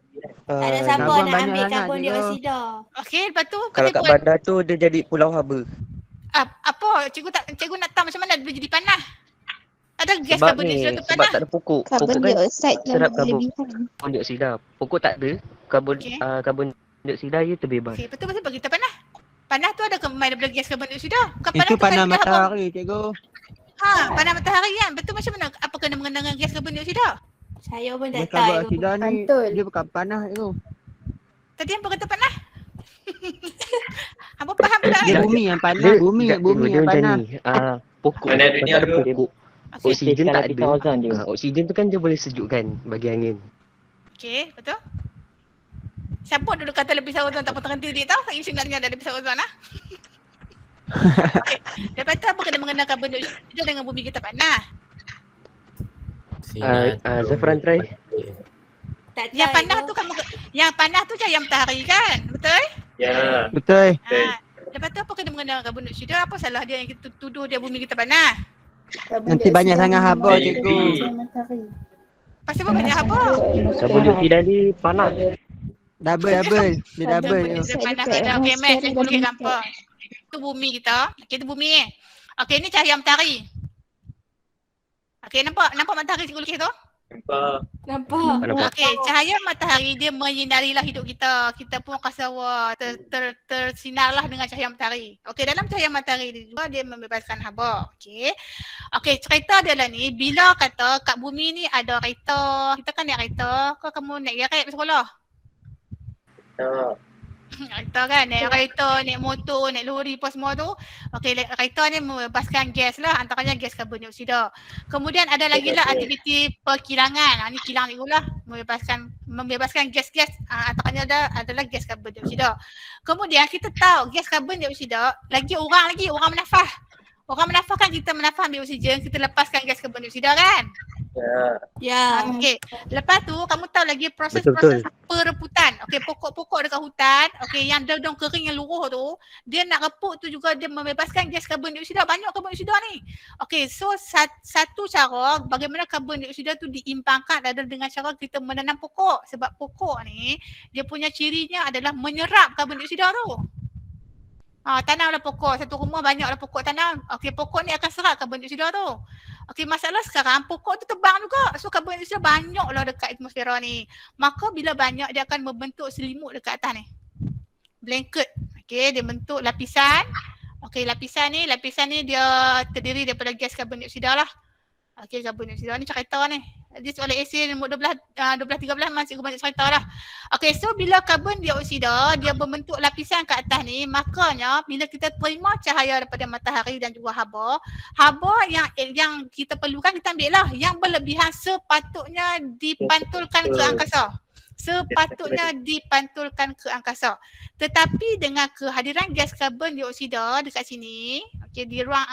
Tak ada siapa Karbon nak banyak ambil sangat, karbon cikgu. dioksida. Okey, lepas tu Kalau kat bandar tu dia jadi pulau haba. apa? Cikgu nak tahu macam mana dia boleh jadi panas? Ada gas Sebab karbon ni, dioksida tu sebab panas? tak ada pokok. Karbon Pokok kan dioksida serap yang berlebihan. karbon dioksida. Pokok tak ada, karbon Okey. karbon dioksida dia terbebas. Okey, betul bagi kita panas. Panas tu ada kemain daripada gas karbon dioksida. Bukan Itu tu panas kan kita habang. matahari, cikgu. Panas matahari kan. Betul macam mana? Apa kena mengenai dengan gas karbon dioksida? Saya pun Dia tak karbon tahu. dioksida ni, Betul. dia bukan panas, cikgu. Tadi apa kata panas? Apa faham pula Dia kan? bumi yang panas, bumi dia yang macam panas. ni. Pokok. Mana Kalau dunia tak ada tu? pokok. Okey, Oksigen tak ada. Oksigen tu kan dia boleh sejukkan bagi angin. okey, betul. Siapa dulu kata lapisan ozon tak potong diri tau? Saya ingat dengar ada lapisan ozon lah. Okey, lepas tu apa kena mengenai karbon dioksida dengan bumi kita panas? Zafran try. Tak tahu. Yang panas tu yang panas tu cahaya matahari kan? Betul? Ya. Betul. Lepas tu apa kena mengenai dengan karbon dioksida? Apa salah dia yang kita tuduh dia bumi kita panas? Nanti banyak sangat haba, cikgu. Pasti apa banyak apa? Karbon dioksida ni panas. Double. Dia double. Dia tu. panas ada. Okey, Max, saya boleh gambar. Itu bumi kita. Okey, itu bumi ni. Okey, ni cahaya matahari. Okey, nampak matahari cikgu lukis tu? Nampak. Okey, cahaya matahari dia menyinarilah hidup kita. Kita pun rasa wah tersinarlah dengan cahaya matahari. Okey, dalam cahaya matahari ni juga dia membebaskan haba. Okey. Okey, cerita dia lah ni bila kata kat bumi ni ada kereta, kita kan naik kereta, kau kamu naik kereta sekolah? Kereta kan, naik kereta, naik motor, naik lori apa semua tu. Okey, kereta ni membebaskan gas lah, antaranya gas karbon dioksida. Kemudian ada lagi lah aktiviti perkilangan. Ni kilang cikgu lah, membebaskan gas-gas, antaranya adalah gas karbon dioksida. Kemudian kita tahu gas karbon dioksida orang menafas. Orang menafas kan, kita menafas ambil oksigen, kita lepaskan gas karbon dioksida kan? Ya. Okey. Lepas tu kamu tahu lagi proses Betul. pereputan. Okey, pokok-pokok dekat hutan, okey, yang daun-daun kering yang luruh tu, dia nak reput tu juga dia membebaskan gas karbon dioksida. Banyak karbon dioksida ni. Okey, so satu cara bagaimana karbon dioksida tu diimbangkan adalah dengan cara kita menanam pokok. Sebab pokok ni dia punya cirinya adalah menyerap karbon dioksida tu. Tanamlah pokok. Satu rumah banyaklah pokok tanam. Okey, pokok ni akan serap karbon dioksida tu. Okey, masalah sekarang pokok tu tebang juga. So karbon dioksida banyaklah dekat atmosfera ni. Maka bila banyak dia akan membentuk selimut dekat atas ni. Blanket. Okey, dia bentuk lapisan. Okey, lapisan ni dia terdiri daripada gas karbon dioksida lah. Okey, karbon dioksida ni cerita ni. Dia soalan esei nombor 12-13 masih banyak cerita lah. Okey, so bila karbon dioksida dia membentuk lapisan kat atas ni, makanya bila kita terima cahaya daripada matahari dan juga haba yang kita perlukan kita ambil lah. Yang berlebihan sepatutnya dipantulkan ke angkasa. Tetapi dengan kehadiran gas karbon dioksida dekat sini, okey, di ruang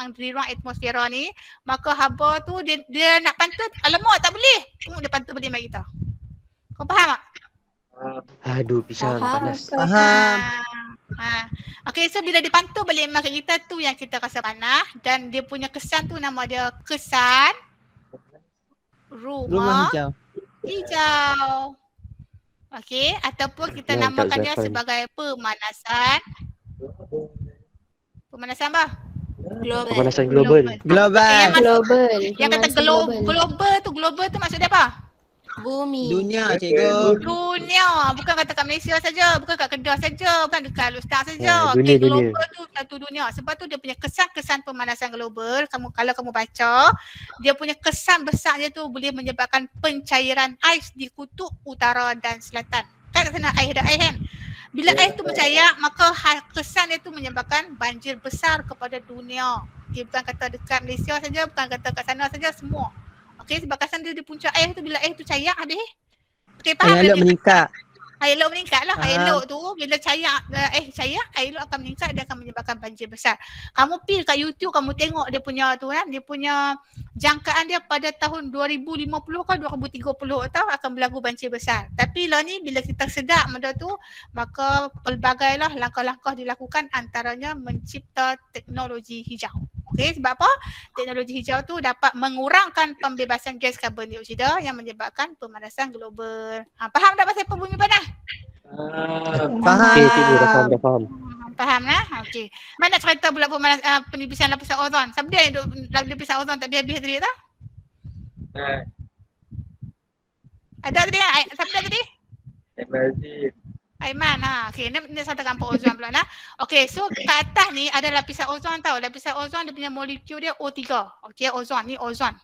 atmosfera ni, maka haba tu dia nak pantul, alamak tak boleh. Dia pantul balik mak kita. Kau faham tak? Aduh, pisang panas. Faham. Okey, so bila dipantul balik mak kita tu yang kita rasa panas, dan dia punya kesan tu nama dia kesan rumah Rumah hijau. Okey, ataupun kita Mantap, namakan dia Zafran. sebagai pemanasan. Pemanasan apa? Global. Pemanasan global. Global. Yang Global. Yang kata global tu maksud dia apa? Bumi. Dunia cikgu. Dunia, bukan kata kat Malaysia saja, bukan kat Kedah saja, bukan dekat Alustad saja. dunia, Okay, dunia. global tu satu dunia. Sebab tu dia punya kesan-kesan pemanasan global, kalau kamu baca, dia punya kesan besar dia tu boleh menyebabkan pencairan ais di kutub utara dan selatan. Kan kat sana air ada air kan? Bila air tu mencair, maka kesan dia tu menyebabkan banjir besar kepada dunia. Okay, bukan kata dekat Malaysia saja, bukan kata kat sana saja, semua. Okey, sebab kesan dia di puncak air tu, bila air tu cair habis. Okey, faham Air laut meningkat. Air laut meningkat lah. Air Faham. laut tu bila cair, air laut akan meningkat, dia akan menyebabkan banjir besar. Kamu pergi kat YouTube, kamu tengok dia punya tu kan, dia punya jangkaan dia pada tahun 2050 ke 2030 tau akan berlaku banjir besar. Tapi lah ni bila kita sedar benda tu, maka pelbagailah langkah-langkah dilakukan, antaranya mencipta teknologi hijau. Okey, sebab apa? Teknologi hijau tu dapat mengurangkan pembebasan gas karbon dioksida yang menyebabkan pemanasan global. Faham tak pasal bumi panas? Faham. Okey, cikgu dah faham. Faham lah? Okey. Mana nak cerita pula penipisan lapisan ozon? Siapa dia yang duduk lapisan ozon tak habis-habis tadi tak? Ada tadi kan? Siapa dia tadi? Aiman, okey, ni saya tekan ozon pula nah. Okey, so kat atas ni ada lapisan ozon tau. Lapisan ozon dia punya molekul dia O3. Okey, ozon ni ozon.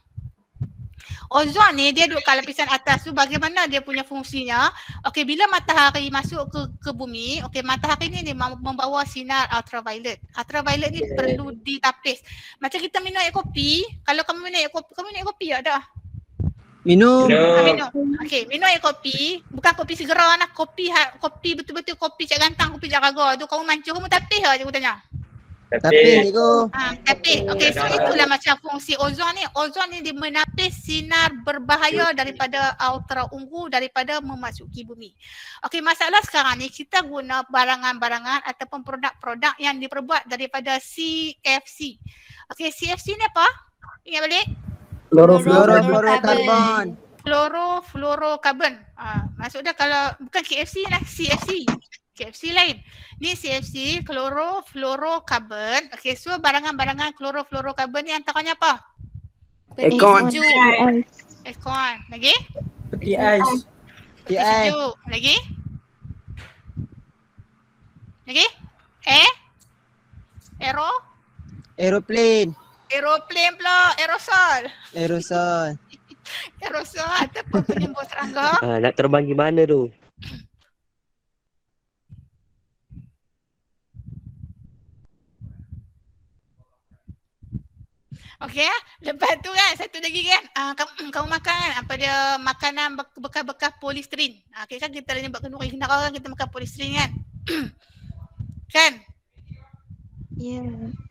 Ozon ni dia duduk kat lapisan atas tu, bagaimana dia punya fungsinya? Okey, bila matahari masuk ke bumi, okey, matahari ni dia membawa sinar ultraviolet. Ultraviolet ni perlu ditapis. Macam kita minum air kopi, kalau kamu minum air kopi tak dah? Minum. Minum. Okey, minum air kopi, bukan kopi segera lah, kopi betul-betul kopi Cik Gantang, kopi Jakarta tu kamu mancung, kamu tapis ke cikgu tanya? Tapi cikgu. Tapis. Okey, so itulah macam fungsi ozon ni. Ozon ni dia menapis sinar berbahaya daripada ultraungu daripada memasuki bumi. Okey, masalah sekarang ni kita guna barangan-barangan ataupun produk-produk yang diperbuat daripada CFC. Okey, CFC ni apa? Ingat balik? Fluorofluorokarbon. Fluorofluorokarbon. Maksud dia kalau bukan KFC lah, CFC. KFC lain. Ni CFC, klorofluorokarbon. Okey, so barangan-barangan klorofluorokarbon ni antaranya apa? Aircon. Aircon. Lagi? Peti ais. Peti sejuk. Lagi? Aeroplane. Aeroplane pula, aerosol. Aerosol. Aerosol ataupun penyembur serangga. Nak terbang gimana tu? Okey, lepas tu kan satu lagi kan, kamu makan kan apa dia, makanan bekas-bekas polistiren. Okey kan kita ni buat kenduri kenara kan, kita makan polistiren kan. Kan? Ya.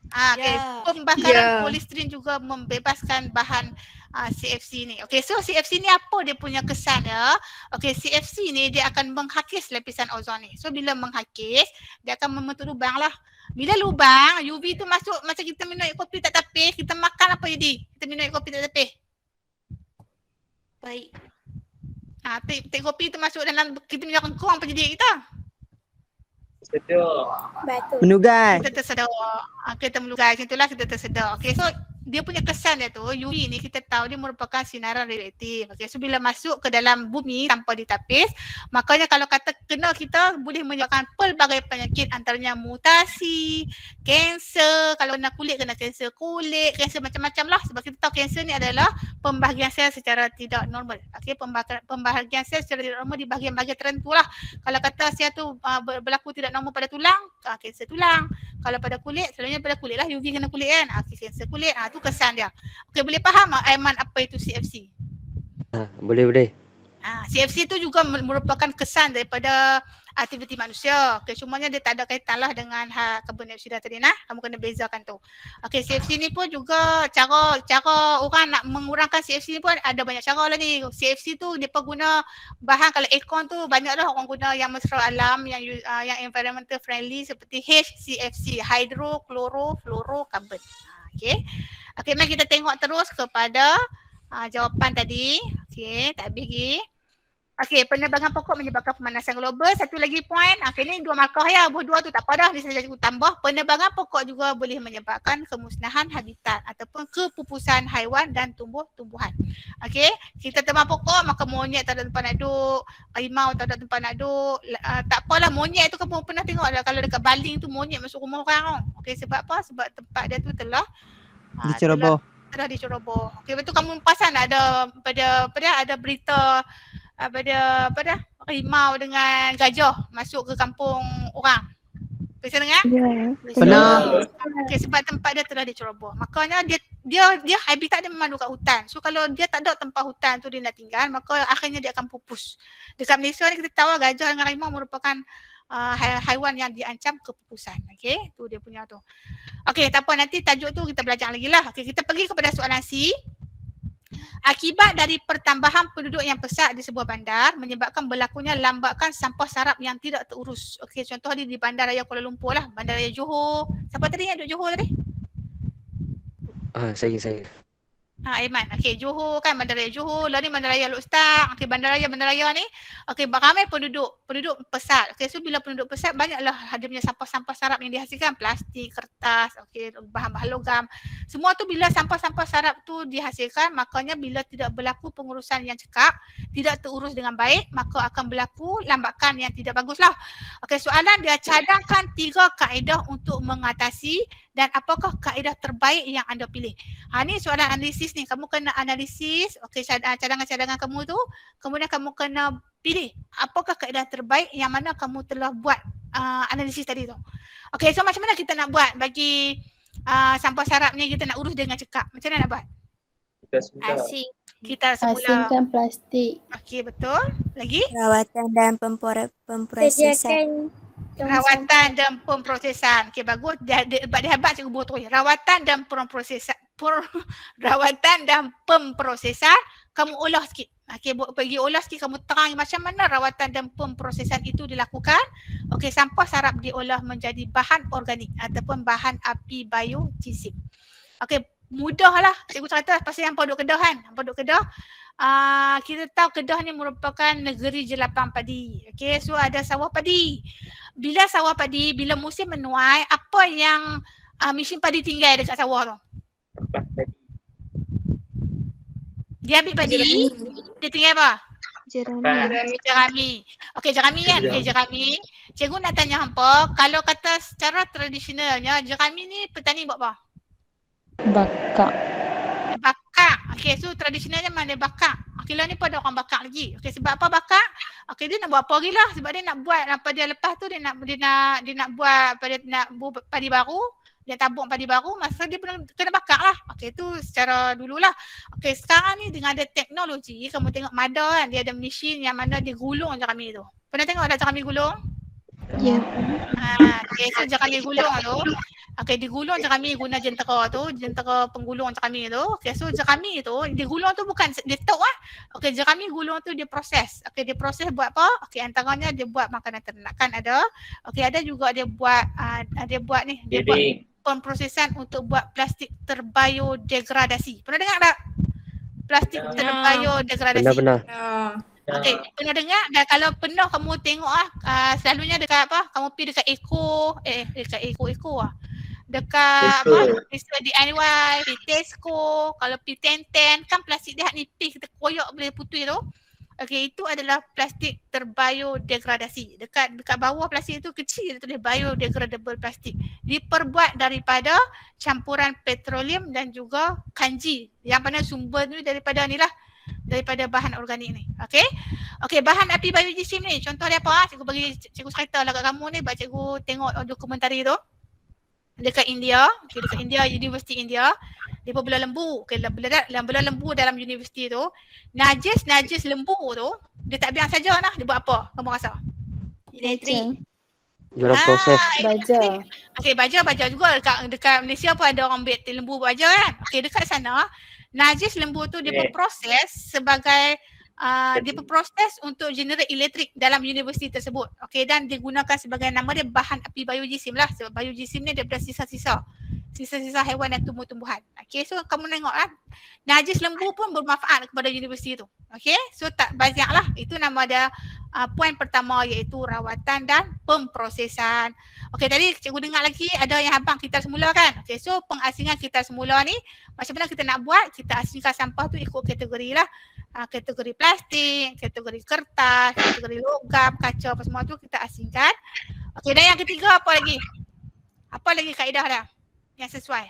Okey, pembakaran polistiren juga membebaskan bahan CFC ni. Okey, so CFC ni apa dia punya kesan dia? Okey, CFC ni dia akan menghakis lapisan ozon ni. So bila menghakis, dia akan membentuk lubang lah. Bila lubang, UV tu masuk, macam kita minum air kopi tak tapis, kita makan apa jadi? Kita minum air kopi tak tapis. Baik. Teh kopi tu masuk dalam, kita minum kengkong, apa jadi kita? Betul. Menugas. Kita tersedar. Kita melugai macam itulah, kita tersedar. Okay, so dia punya kesan dia tu, UV ni kita tahu dia merupakan sinaran radioaktif. Okay, so bila masuk ke dalam bumi tanpa ditapis, makanya kalau kata kena, kita boleh menyebabkan pelbagai penyakit, antaranya mutasi, kanser, kalau kena kulit, kena kanser kulit, kanser macam-macam lah. Sebab kita tahu kanser ni adalah pembahagian sel secara tidak normal. Okay, pembahagian sel secara tidak normal di bahagian-bahagian tertentu lah. Kalau kata sel tu berlaku tidak normal pada tulang, kanser tulang. Kalau pada kulit, selalunya pada kulit lah, UV kena kulit kan, kanser kulit, tu kesan dia. Okey, boleh faham tak Aiman apa itu CFC? Boleh. CFC tu juga merupakan kesan daripada aktiviti manusia. Okey, cumanya dia tak ada kaitan lah dengan karbon dioksida tadi nah. Kamu kena bezakan tu. Okey, CFC ni pun juga cara orang nak mengurangkan CFC ni pun ada banyak cara lah ni. CFC tu dia pun guna bahan, kalau aircon tu banyak lah orang guna yang mesra alam, yang environmental friendly seperti HCFC, hydrochlorofluorocarbon. Okey, mari kita tengok terus kepada jawapan tadi. Okey, tak habis lagi. Okey, penerbangan pokok menyebabkan pemanasan global. Satu lagi point. Okey, ni 2 markah ya. Dua tu tak apa dah. Ni saya cikgu tambah. Penerbangan pokok juga boleh menyebabkan kemusnahan habitat ataupun kepupusan haiwan dan tumbuh-tumbuhan. Okey, kita terbang pokok maka monyet tak ada tempat nak duduk, harimau tak ada tempat nak duduk. Tak apalah, monyet tu kamu pernah tengok dah kalau dekat Baling tu monyet masuk rumah orang. Okey, sebab apa? Sebab tempat dia tu telah Diceroboh. telah diceroboh. Okey, betul kamu pasal tak ada ada berita harimau dengan gajah masuk ke kampung orang. Bisa dengar? Ya. Pernah. Okey, sebab tempat dia telah diceroboh. Makanya dia habitat dia memang dekat hutan. So kalau dia tak ada tempat hutan tu dia nak tinggal, maka akhirnya dia akan pupus. Dekat Malaysia ni kita tahu gajah dengan harimau merupakan haiwan yang diancam kepupusan. Okey, tu dia punya tu. Okey, tak apa, nanti tajuk tu kita belajar lagi lah. Okey, kita pergi kepada soalan C. Akibat dari pertambahan penduduk yang pesat di sebuah bandar menyebabkan berlakunya lambakan sampah sarap yang tidak terurus. Okey, contoh di Bandaraya Kuala Lumpur lah, Bandaraya Johor. Siapa tadi yang duduk Johor tadi? Saya. Aiman. Okey, Johor kan, Bandaraya Johor, lah ni Bandaraya Lok Stak. Okey, Bandaraya ni okey, ramai penduduk pesat. Okey, so bila penduduk pesat banyaklah ada punya sampah-sampah sarap yang dihasilkan, plastik, kertas, okey, bahan-bahan logam. Semua tu bila sampah-sampah sarap tu dihasilkan, makanya bila tidak berlaku pengurusan yang cekap, tidak terurus dengan baik, maka akan berlaku lambakan yang tidak baguslah. Okey, soalan dia cadangkan 3 kaedah untuk mengatasi dan apakah kaedah terbaik yang anda pilih. Ni soalan analisis ni, kamu kena analisis okey cadangan-cadangan kamu tu, kemudian kamu kena pilih apakah kaedah terbaik yang mana kamu telah buat analisis tadi tu. Okey, so macam mana kita nak buat bagi sampah sarap ni kita nak urus dengan cekap? Macam mana nak buat? Kita semula Asingkan plastik. okey, betul. Lagi? Rawatan dan pemprosesan. Rawatan dan pemprosesan. Okey, bagus. Dia hebat cikgu botol. Rawatan dan rawatan dan pemprosesan kamu olah sikit. Okey, pergi olah sikit, kamu terang macam mana rawatan dan pemprosesan itu dilakukan. Okey, sampah sarap diolah menjadi bahan organik ataupun bahan api biojisim. Okey, mudahlah cikgu cerita pasal yang duduk Kedah kan. Duduk Kedah. Kita tahu Kedah ni merupakan negeri jelapang padi. Okey, so ada sawah padi. Bila sawah padi, bila musim menuai, apa yang mesin padi tinggal dekat sawah tu? Dia ambil padi, dia tinggal apa? Jerami. Okey, jerami kan? Okey, jerami. Cikgu nak tanya hampa, kalau kata secara tradisionalnya, jerami ni petani buat apa? Bakar. Bakar. Okey, so tradisionalnya mana bakar. Okey, lah ni pun ada orang bakar lagi. Okey, sebab apa bakar? Okey, dia nak buat apa lagi lah. Sebab dia nak buat apa dia lepas tu dia nak buat padi baru. Dia tabung padi baru, masa dia kena bakar lah. Okey, tu secara dululah. Okey, sekarang ni dengan ada teknologi, kamu tengok Mada kan, dia ada mesin yang mana dia gulung jerami tu. Pernah tengok ada jerami gulung? Ya. Okey, so jerami gulung tu. Okey, digulung jerami guna jentera tu, jentera penggulung jerami tu. Okey, so jerami tu, digulung tu bukan dia tok lah. Okey, jerami gulung tu dia proses. Okey, dia proses buat apa? Okey, antaranya dia buat makanan ternakan ada. Okey, ada juga dia buat dia buat pemprosesan untuk buat plastik terbiodegradasi. Pernah dengar tak? Plastik terbiodegradasi. Benar. Okey, pernah dengar? Dan kalau pernah kamu tengok selalunya dekat apa? Kamu pergi dekat Eko dekat apa? Di DIY, di Tesco, kalau pergi Tenten, kan plastik dia nipis, kita koyak boleh putih tu. Okey, itu adalah plastik terbiodegradasi. Dekat bawah plastik itu kecil, dia tulis biodegradable plastik. Diperbuat daripada campuran petroleum dan juga kanji. Yang mana sumber ni daripada bahan organik ni. Okey. Okey, bahan api biojisim ni contoh dia apa? Cikgu cerita lah kat kamu ni, buat cikgu tengok dokumentari tu. Dekat India, dekat India, Universiti India, dia pun belah lembu. Okey, belah lembu dalam universiti tu, najis lembu tu, dia tak biar saja lah. Dia buat apa? Kamu rasa? Elektrik. Diorang proses. Baja. Okey, baja juga dekat Malaysia pun ada orang ambil lembu buat baja kan. Okey, dekat sana, najis lembu tu dia berproses sebagai dia berproses untuk generate elektrik dalam universiti tersebut. Okey, dan digunakan sebagai nama dia bahan api biojisim lah. Sebab biojisim ni daripada sisa-sisa sisa-sisa haiwan dan tumbuh-tumbuhan. Okey, so kamu tengoklah najis lembu pun bermanfaat kepada universiti tu. Okey, so tak banyaklah. Itu nama dia poin pertama iaitu rawatan dan pemprosesan. Okey, tadi cikgu dengar lagi ada yang abang kita semula kan. Okey, so pengasingan kita semula ni macam mana kita nak buat? Kita asingkan sampah tu ikut kategori lah. Kategori plastik, kategori kertas, kategori logam, kaca apa semua tu kita asingkan. Okey, dan yang ketiga apa lagi? Apa lagi kaedah dah yang sesuai?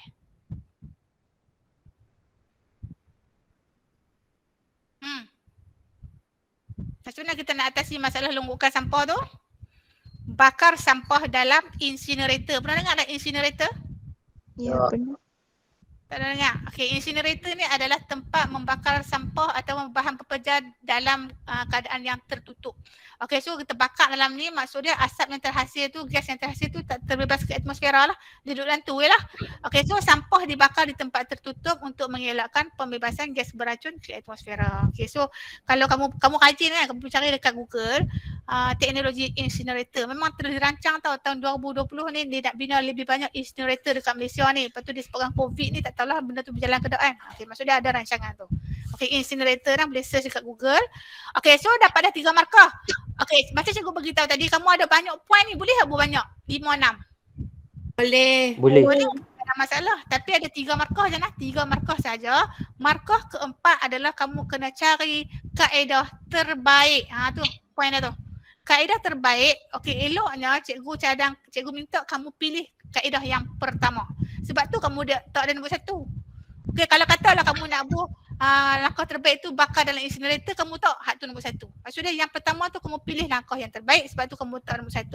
Macam mana kita nak atasi masalah longgokan sampah tu? Bakar sampah dalam incinerator. Pernah dengar tak incinerator? Ya, benar. Tak ada dengar? Okey, incinerator ni adalah tempat membakar sampah atau bahan pekerja dalam keadaan yang tertutup. Okey, so kita bakar dalam ni maksud dia asap yang terhasil tu, gas yang terhasil tu tak terbebas ke atmosfera lah. Dia duduk dalam tu lah. Okey, so sampah dibakar di tempat tertutup untuk mengelakkan pembebasan gas beracun ke atmosfera. Okey, so kalau kamu rajin kan, kamu cari dekat Google teknologi incinerator. Memang telah dirancang tahun 2020 ni dia nak bina lebih banyak incinerator dekat Malaysia ni. Lepas tu disebabkan COVID ni tak tahulah benda tu berjalan ke tak kan. Okey, maksudnya ada rancangan tu. Okey, incinerator lah boleh search dekat Google. Okey, so dapat dah 3 markah. Okey, macam cikgu beritahu tadi kamu ada banyak poin ni, boleh tak buat banyak? 5, 6? Boleh. Boleh. Tak ada masalah. Tapi ada 3 markah je lah. 3 markah saja. Markah keempat adalah kamu kena cari kaedah terbaik. Tu poin dah tu. Kaedah terbaik, okey, eloknya cikgu minta kamu pilih kaedah yang pertama. Sebab tu kamu tak ada nombor 1. Okey, kalau katalah kamu nak buat langkah terbaik tu bakar dalam incinerator, kamu tak hak tu nombor 1. Maksudnya yang pertama tu kamu pilih langkah yang terbaik sebab tu kamu tak nombor 1.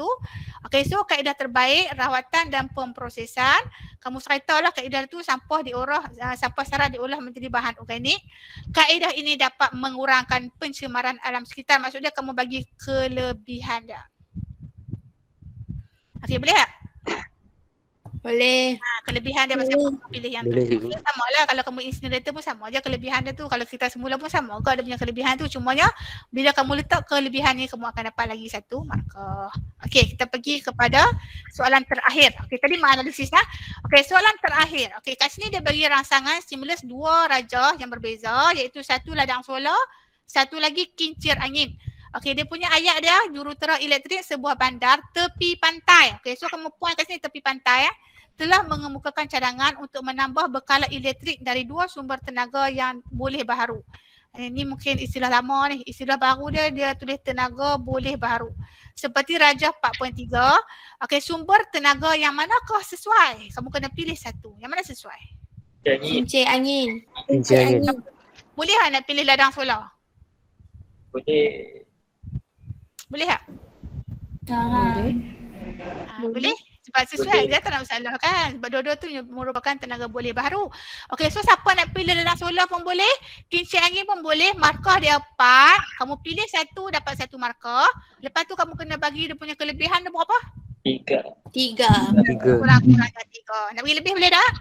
Okey, so kaedah terbaik rawatan dan pemprosesan. Kamu ceritalah kaedah tu sampah serat diolah menjadi bahan organik. Kaedah ini dapat mengurangkan pencemaran alam sekitar. Maksudnya kamu bagi kelebihan dah. Okey, boleh tak? Boleh. Kelebihan dia macam kamu pilih yang Boleh, tu. cikgu. Sama lah kalau kamu incinerator pun sama je kelebihan dia tu. Kalau kita semula pun sama juga ada punya kelebihan tu. Cumanya bila kamu letak kelebihan ni kamu akan dapat lagi 1 markah. Okey, kita pergi kepada soalan terakhir. Okey, tadi menganalisis lah. Okey, soalan terakhir. Okey, kat sini dia bagi rangsangan stimulus 2 rajah yang berbeza iaitu 1 ladang solar, 1 lagi kincir angin. Okey, dia punya ayat dia jurutera elektrik sebuah bandar tepi pantai. Okey, so kamu point kat sini tepi pantai telah mengemukakan cadangan untuk menambah bekalan elektrik dari 2 sumber tenaga yang boleh baharu. Ini mungkin istilah lama ni. Istilah baru dia tulis tenaga boleh baharu. Seperti rajah 4.3. Okey, sumber tenaga yang manakah sesuai? Kamu kena pilih 1. Yang mana sesuai? Kincir angin. Kincir angin. Boleh tak nak pilih ladang solar? Boleh. Boleh tak? Boleh. Boleh? Sebab sesuai dia tak nak masalah kan. Sebab dua-dua tu merupakan tenaga boleh baharu. Okey, so siapa nak pilih ladang solar pun boleh. Kincir angin pun boleh. Markah dia 4. Kamu pilih 1 dapat 1 markah. Lepas tu kamu kena bagi dia punya kelebihan dia berapa? 3. 3. Kurang-kurang 3. Nak bagi lebih boleh tak?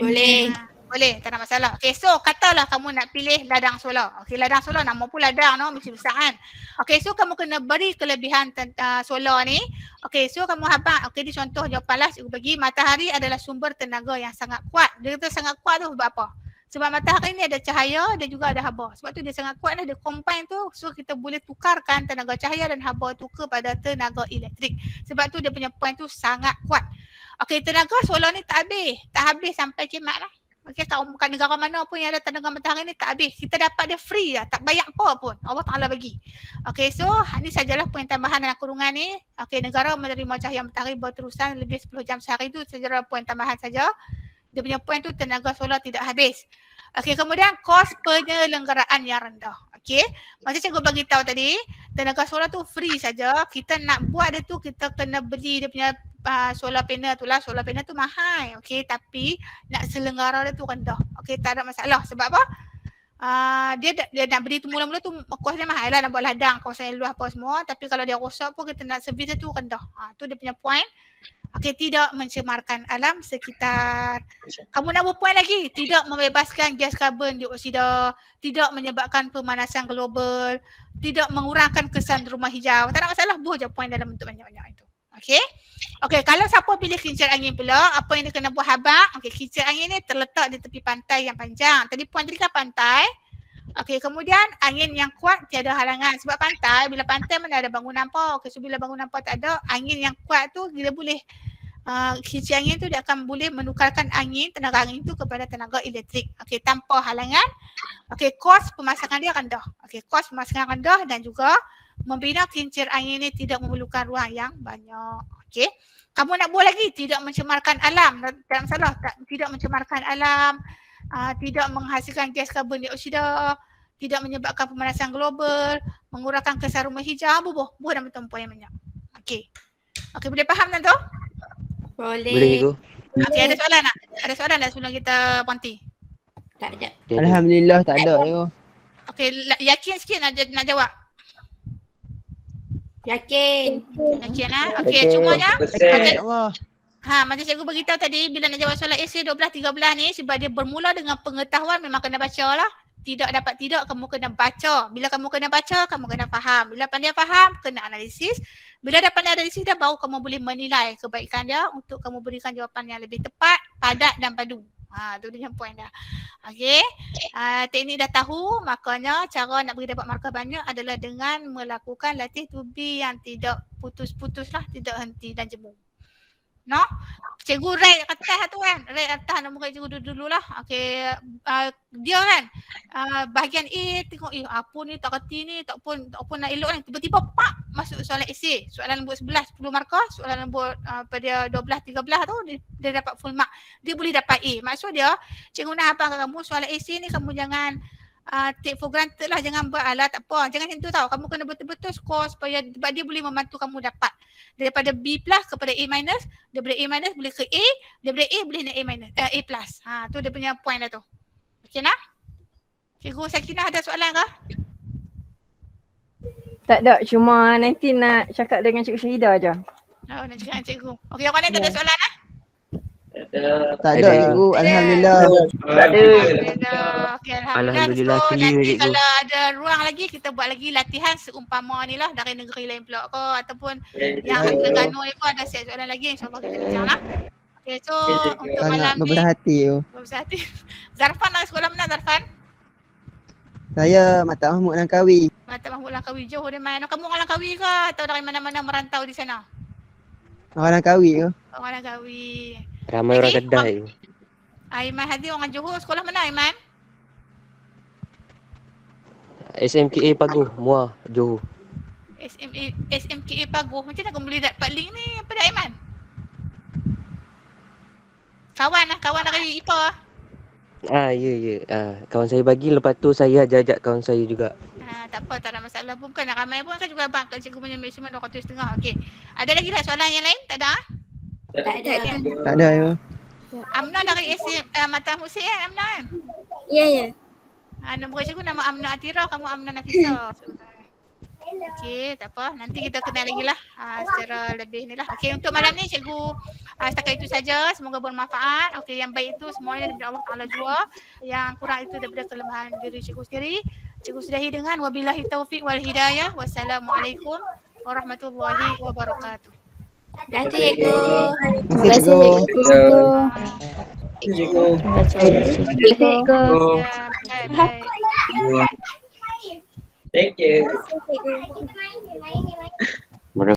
Boleh. Boleh, tak ada masalah. Okey, so katalah kamu nak pilih ladang solar. Okey, ladang solar nama pun ladang mesti besar kan. Okey, so kamu kena beri kelebihan solar ni. Okey, so kamu okey, ni contoh jawapanlah cikgu bagi. Matahari adalah sumber tenaga yang sangat kuat. Dia kata sangat kuat tu sebab apa? Sebab matahari ni ada cahaya dan juga ada haba. Sebab tu dia sangat kuat lah, dia combine tu. So kita boleh tukarkan tenaga cahaya dan haba tu kepada tenaga elektrik. Sebab tu dia punya point tu sangat kuat. Okey, tenaga solar ni tak habis sampai kiamat lah. Okey, kat negara mana pun yang ada tenaga matahari ni tak habis. Kita dapat dia free lah, tak bayar apa pun. Allah Ta'ala bagi. Okey, so ni sajalah poin tambahan dalam kurungan ni. Okey, negara menerima cahaya matahari berterusan lebih 10 jam sehari tu sajalah poin tambahan saja. Dia punya poin tu tenaga solar tidak habis. Okey, kemudian kos penyelenggaraan yang rendah. Okey, macam cikgu bagi tahu tadi, tenaga solar tu free saja. Kita nak buat dia tu kita kena beli dia punya solar panel tu lah. Solar panel tu mahal. Okey, tapi nak selenggara dia tu rendah. Okey, tak ada masalah. Sebab apa? Dia nak beli tu mula-mula tu kos dia mahal lah, nak buat ladang, kawasan yang luas apa semua. Tapi kalau dia rosak pun kita nak servis dia tu rendah. Tu dia punya point. Okey, tidak mencemarkan alam sekitar. Kamu nak buat point lagi? Tidak membebaskan gas karbon dioksida, tidak menyebabkan pemanasan global, tidak mengurangkan kesan rumah hijau. Tak ada masalah, buat je point dalam bentuk banyak-banyak itu. Okey. Okey, kalau siapa pilih kincir angin pula, apa yang dia kena buat habaq? Okey, kincir angin ni terletak di tepi pantai yang panjang. Tadi puan jadi kan pantai. Okey, kemudian angin yang kuat tiada halangan. Sebab pantai, bila pantai mana ada bangunan apa. Okey, so bila bangunan apa tak ada, angin yang kuat tu dia boleh kincir angin tu dia akan boleh menukarkan tenaga angin tu kepada tenaga elektrik. Okey, tanpa halangan. Okey, kos pemasangan dia rendah. Okey, kos pemasangan rendah dan juga membina kincir angin ni tidak memerlukan ruang yang banyak. Okey. Kamu nak buat lagi tidak mencemarkan alam. Tak masalah, tidak mencemarkan alam, tidak menghasilkan gas karbon dioksida, tidak menyebabkan pemanasan global, mengurangkan kesan rumah hijau, buh dalam tempoh yang banyak. Okey. Okey, boleh faham tak tu? Boleh. Boleh cikgu. Okey, ada soalan tak? Ada soalan tak sebelum kita berhenti? Tak ada. Alhamdulillah tak ada yo. Okey, yakin sikit nak jawab. Yakin. Yakin lah. Okey, cumanya Allah. macam cikgu beritahu tadi, bila nak jawab soalan esei 12-13 ni, sebab dia bermula dengan pengetahuan, memang kena baca lah. Tidak dapat tidak, kamu kena baca. Bila kamu kena baca, kamu kena faham. Bila pandai faham, kena analisis. Bila dah pandai analisis dah, baru kamu boleh menilai kebaikan dia untuk kamu berikan jawapan yang lebih tepat, padat dan padu. Tu dia poin dah. Okey. Teknik dah tahu, makanya cara nak beri dapat markah banyak adalah dengan melakukan latih tubi yang tidak putus-putus lah, tidak henti dan jemu. No? Cikgu rate atas tu kan. Rate atas nombor cikgu dulu lah. Okey. Dia kan bahagian A tengok apa ni tak reti ni, tak pun nak elok kan. Tiba-tiba pak masuk soalan esei. Soalan nombor 11 10 markah, soalan nombor pada 12 13 tu dia dapat full mark. Dia boleh dapat A. Maksud dia cikgu nak hafalkan kamu soalan esei ni kamu jangan take for granted lah, jangan beralah tak apa. Jangan macam tu tau. Kamu kena betul-betul score supaya sebab dia boleh membantu kamu dapat daripada B plus kepada A minus, daripada A minus boleh ke A, daripada A boleh naik A minus, A plus. Tu dia punya point dah tu. Okey nak? Cikgu Sakinah ada soalan ke? Tak ada, cuma nanti nak cakap dengan Cikgu Syahidah je. Nak cakap dengan cikgu. Okey, orang lain tak ada soalan lah? Tak ada cikgu. Alhamdulillah. Tak ada. Okey, Alhamdulillah, So clear, nanti cikgu. kalau ada ruang lagi, kita buat lagi latihan seumpama ni lah dari negeri lain pula ke ataupun yang Terengganu ni pun ada set soalan lagi, insyaAllah kita bincang lah. Okey, so untuk malam Sangat ni berbesar hati yo. berbesar hati. Zarfan nak sekolah mana Zarfan? Saya Mata Mahmud Langkawi. Mata Mahmud Langkawi, Johor dia main. Kamu orang Langkawi ke atau dari mana-mana merantau di sana? Orang Langkawi yo. Orang Langkawi. Ramai orang Okey, kedai. Aiman Hadi orang Johor, sekolah mana Aiman? SMKA Paguh, Muar, Johor. SMKA Paguh. Macam mana kamu boleh dapat link ni pada Aiman? Kawan dari IPA. Ya. Kawan saya bagi, lepas tu saya ajak kawan saya juga. Tak apa, tak ada masalah pun. Bukan nak ramai pun kan juga abang. Kalau cikgu punya maksimum 200.5. Okey. Ada lagi tak soalan yang lain? Tak ada? Tak ada. Tak ada yo. Amna dari Mata Husin kan Amna kan? Ya. Nombor cikgu nama Amna Atira, kamu Amna Nafisa. Okey, tak apa. Nanti kita kenal lagi lah secara lebih ni lah. Okey, untuk malam ni cikgu setakat itu saja. Semoga bermanfaat. Okey, yang baik itu semuanya daripada Allah Ta'ala jua. Yang kurang itu daripada kelemahan diri cikgu sendiri. Cikgu sudahi dengan wabillahi taufiq wal hidayah. Wassalamualaikum warahmatullahi wabarakatuh. Terima kasih cikgu. Terima kasih Cikgu. Cikgu. Terima kasih cikgu. Ya, baik. Thank you. Terima kasih cikgu.